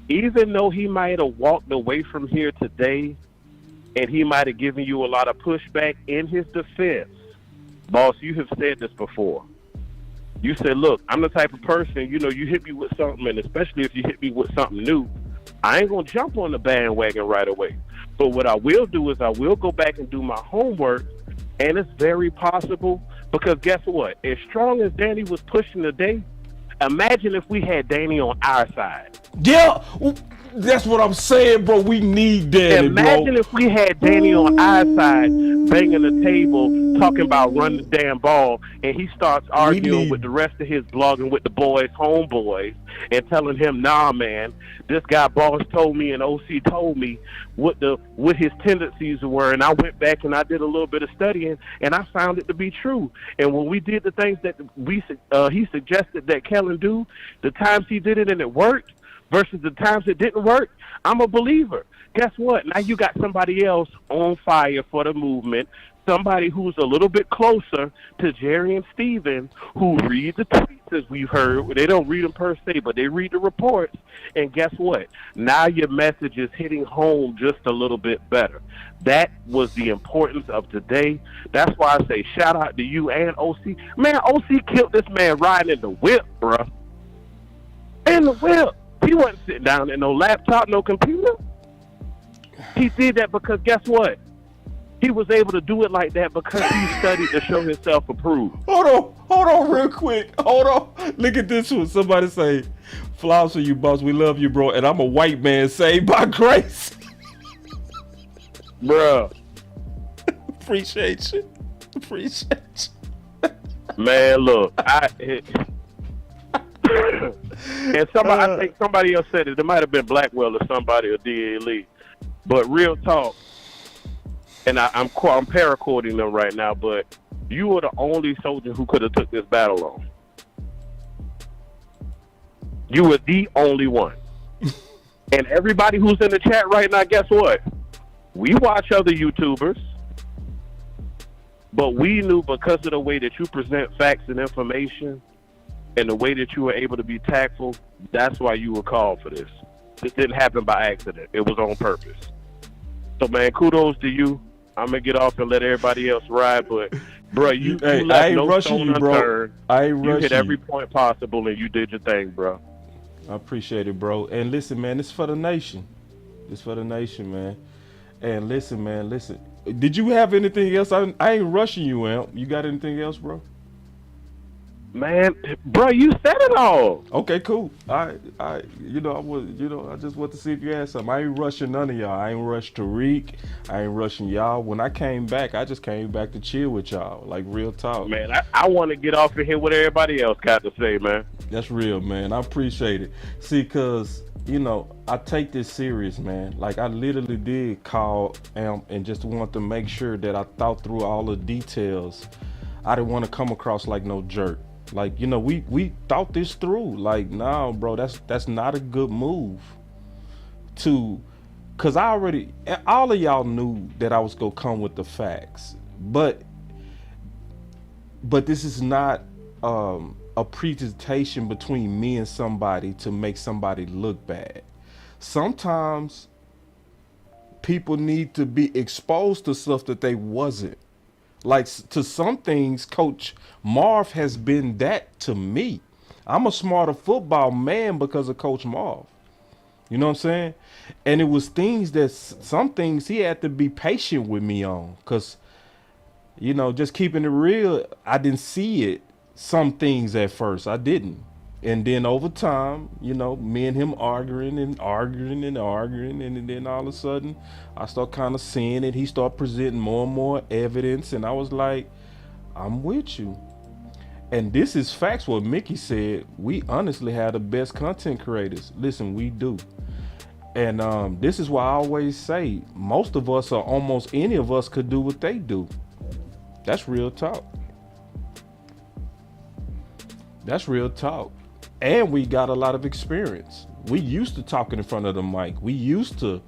Even though he might have walked away from here today, and he might have given you a lot of pushback in his defense, boss, you have said this before. You said, look, I'm the type of person, you hit me with something, and especially if you hit me with something new, I ain't going to jump on the bandwagon right away. But what I will do is I will go back and do my homework, and it's very possible, because guess what? As strong as Danny was pushing today, imagine if we had Danny on our side. Yeah, that's what I'm saying, bro. We need Danny, Imagine bro. if we had Danny on our side, banging the table, talking about run the damn ball, and he starts arguing with the rest of his blogging with the boys, homeboys, and telling him, nah, man, this guy Boss told me and OC told me what his tendencies were, and I went back and I did a little bit of studying, and I found it to be true. And when we did the things that he suggested that Kellen do, the times he did it and it worked, versus the times it didn't work, I'm a believer. Guess what? Now you got somebody else on fire for the movement, somebody who's a little bit closer to Jerry and Steven, who read the tweets, as we've heard. They don't read them per se, but they read the reports. And guess what? Now your message is hitting home just a little bit better. That was the importance of today. That's why I say shout out to you and OC. Man, OC killed this man riding in the whip, bro. In the whip. He wasn't sitting down in no laptop, no computer. He did that because guess what? He was able to do it like that because he studied to show himself approved. Hold on real quick. Hold on. Look at this one. Somebody say, flowers for you, boss. We love you, bro. And I'm a white man saved by grace. Bruh. Appreciate you. Man, look. And I think somebody else said it. It might have been Blackwell or somebody or D.A. Lee. But real talk, and I'm paraquoting them right now, but you were the only soldier who could have took this battle on. You were the only one. And everybody who's in the chat right now, guess what? We watch other YouTubers, but we knew because of the way that you present facts and information and the way that you were able to be tactful, that's why you were called for this. This didn't happen by accident. It was on purpose. So, man, kudos to you. I'm going to get off and let everybody else ride, but, bro, you left no stone unturned. You hit every point possible, and you did your thing, bro. I appreciate it, bro. And listen, man, it's for the nation. It's for the nation, man. And listen, man, listen. Did you have anything else? I ain't rushing you, Amp. You got anything else, bro? Man, bro, you said it all. Okay, cool. I just want to see if you had something. I ain't rushing none of y'all. I ain't rushed Tariq. I ain't rushing y'all. When I came back, I just came back to chill with y'all, like real talk. Man, I want to get off and hear what everybody else got to say, man. That's real, man. I appreciate it. See, cause I take this serious, man. Like I literally did call Amp and just want to make sure that I thought through all the details. I didn't want to come across like no jerk. Like, we thought this through. Like, nah, bro, that's not a good move. Cause all of y'all knew that I was gonna come with the facts. But this is not a presentation between me and somebody to make somebody look bad. Sometimes people need to be exposed to stuff that they wasn't. Like, to some things, Coach Marv has been that to me. I'm a smarter football man because of Coach Marv. You know what I'm saying? And it was some things he had to be patient with me on. Because, just keeping it real, I didn't see it. Some things at first, I didn't. And then over time, me and him arguing, and then all of a sudden, I start kind of seeing it. He started presenting more and more evidence, and I was like, I'm with you. And this is facts what Mickey said. We honestly have the best content creators. Listen, we do. And this is why I always say, most of us, or almost any of us, could do what they do. That's real talk. That's real talk. And we got a lot of experience. We used to talking in front of the mic. We used to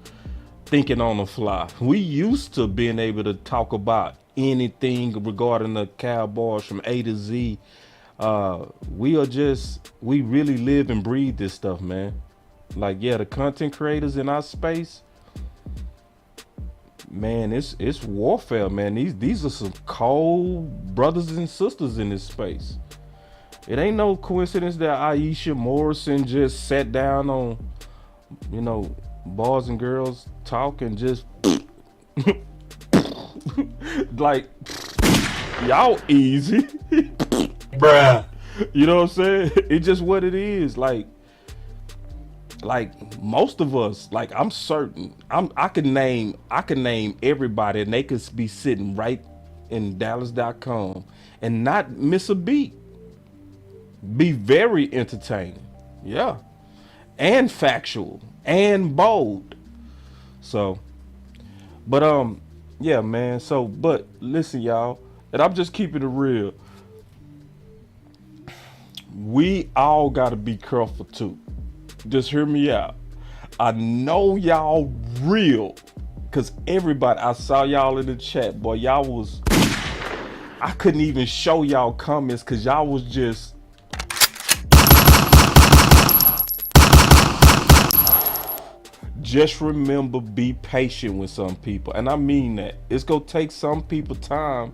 thinking on the fly. We used to being able to talk about anything regarding the Cowboys from A to Z. We really live and breathe this stuff, man. Like, yeah, the content creators in our space, man, it's warfare, man. These are some cold brothers and sisters in this space. It ain't no coincidence that Aisha Morrison just sat down on, Boys and Girls Talk and just like, y'all easy. Bruh. You know what I'm saying? It's just what it is. Like most of us, like I'm certain, I can name everybody and they could be sitting right in Dallas.com and not miss a beat. Be very entertaining. Yeah. And factual and bold. So, but yeah, man. So, but listen, y'all, and I'm just keeping it real. We all gotta be careful too. Just hear me out. I know y'all real, cause everybody, I saw y'all in the chat, boy. Y'all was, I couldn't even show y'all comments, cause y'all was just. Just remember, be patient with some people. And I mean that. It's going to take some people time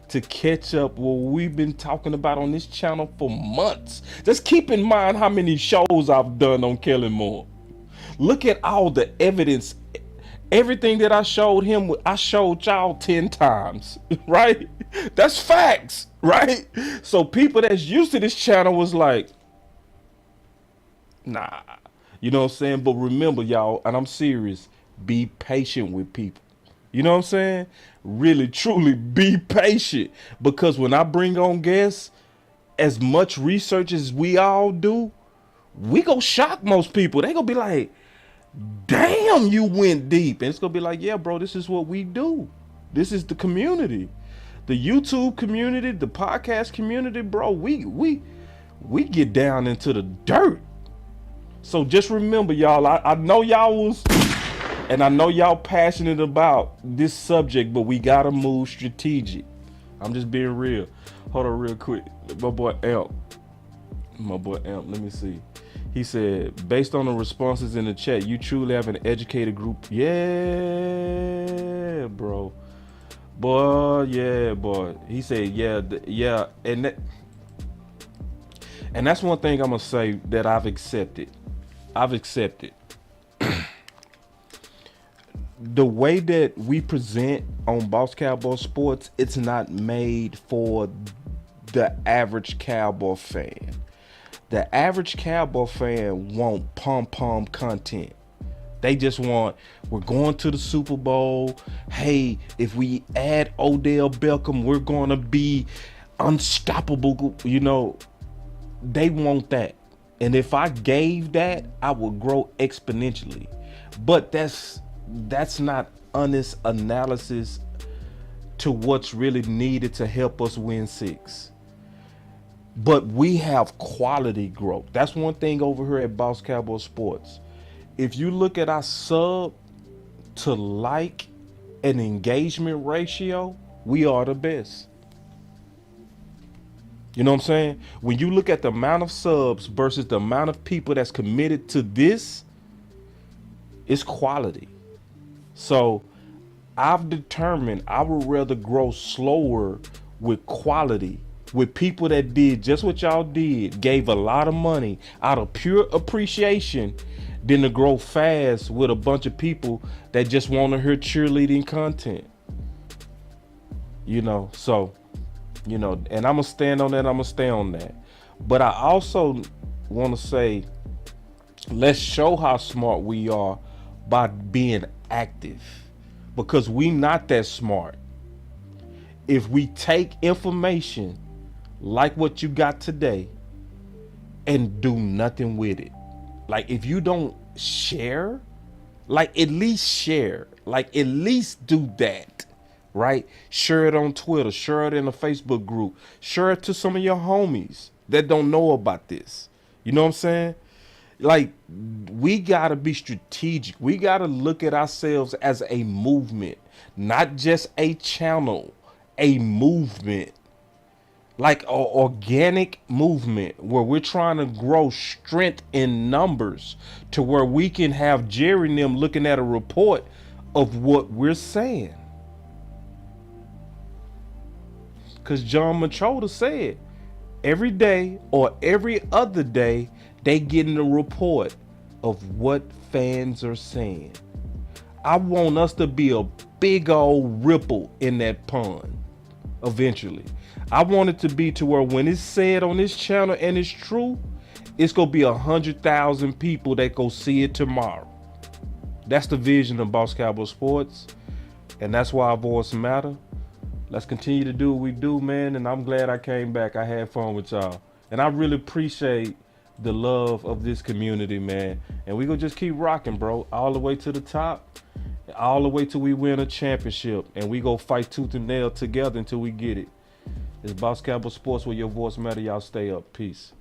to catch up what we've been talking about on this channel for months. Just keep in mind how many shows I've done on Kellen Moore. Look at all the evidence. Everything that I showed him, I showed y'all 10 times, right? That's facts, right? So people that's used to this channel was like, nah. You know what I'm saying? But remember, y'all, and I'm serious, be patient with people. You know what I'm saying? Really, truly be patient. Because when I bring on guests, as much research as we all do, we go shock most people. They gonna be like, damn, you went deep. And it's gonna be like, yeah, bro, this is what we do. This is the community. The YouTube community, the podcast community, bro, we get down into the dirt. So just remember, y'all, I know y'all was, and I know y'all passionate about this subject, but we gotta move strategic. I'm just being real. Hold on real quick. My boy Amp, let me see. He said, based on the responses in the chat, you truly have an educated group. Yeah, bro. Boy, yeah, boy. He said, yeah. And that's one thing I'm gonna say that I've accepted. The way that we present on Boss Cowboy Sports, it's not made for the average Cowboy fan. The average Cowboy fan want pom-pom content. They just want, we're going to the Super Bowl. Hey, if we add Odell Beckham, we're going to be unstoppable. You know, they want that. And if I gave that, I would grow exponentially. But that's not honest analysis to what's really needed to help us win 6. But we have quality growth. That's one thing over here at Boss Cowboy Sports. If you look at our sub to like and engagement ratio, we are the best. You know what I'm saying? When you look at the amount of subs versus the amount of people that's committed to this, it's quality. So I've determined I would rather grow slower with quality, with people that did just what y'all did, gave a lot of money out of pure appreciation, than to grow fast with a bunch of people that just want to hear cheerleading content. You know, so, you know, and I'm gonna stand on that. I'm gonna stay on that. But I also want to say, let's show how smart we are by being active, because we not that smart. If we take information like what you got today and do nothing with it, like if you don't share, like at least share, like at least do that. Right? Share it on Twitter, share it in a Facebook group, share it to some of your homies. that don't know about this. You know what I'm saying? Like, we got to be strategic. We got to look at ourselves as a movement, not just a channel, a movement. Like an organic movement where we're trying to grow strength in numbers to where we can have Jerry and them looking at a report of what we're saying. Because John Machota said every day or every other day, they getting a report of what fans are saying. I want us to be a big old ripple in that pond eventually. I want it to be to where when it's said on this channel and it's true, it's going to be 100,000 people that go see it tomorrow. That's the vision of Boss Cowboy Sports, and that's why our voice matter. Let's continue to do what we do, man, and I'm glad I came back. I had fun with y'all, and I really appreciate the love of this community, man. And we gonna just keep rocking, bro, all the way to the top, all the way till we win a championship, and we go fight tooth and nail together until we get it. It's Boss Cowboy Sports, where your voice matter. Y'all stay up. Peace.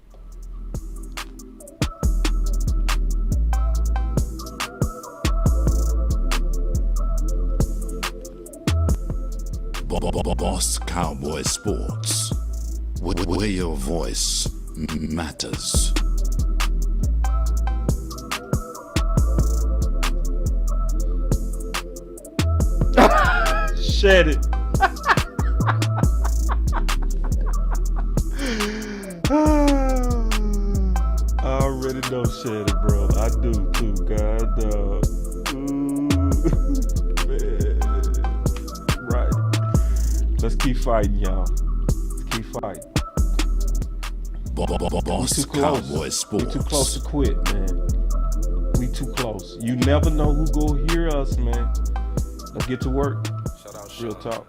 Boss Cowboy Sports, where your voice matters. Shed it. I already know shed it, bro. I do too, God dog. Man. Right. Let's keep fighting, y'all. Let's keep fighting. Boss Cowboy Sports. We too close to quit, man. We too close. You never know who go hear us, man. Let's get to work. Shout out, real talk.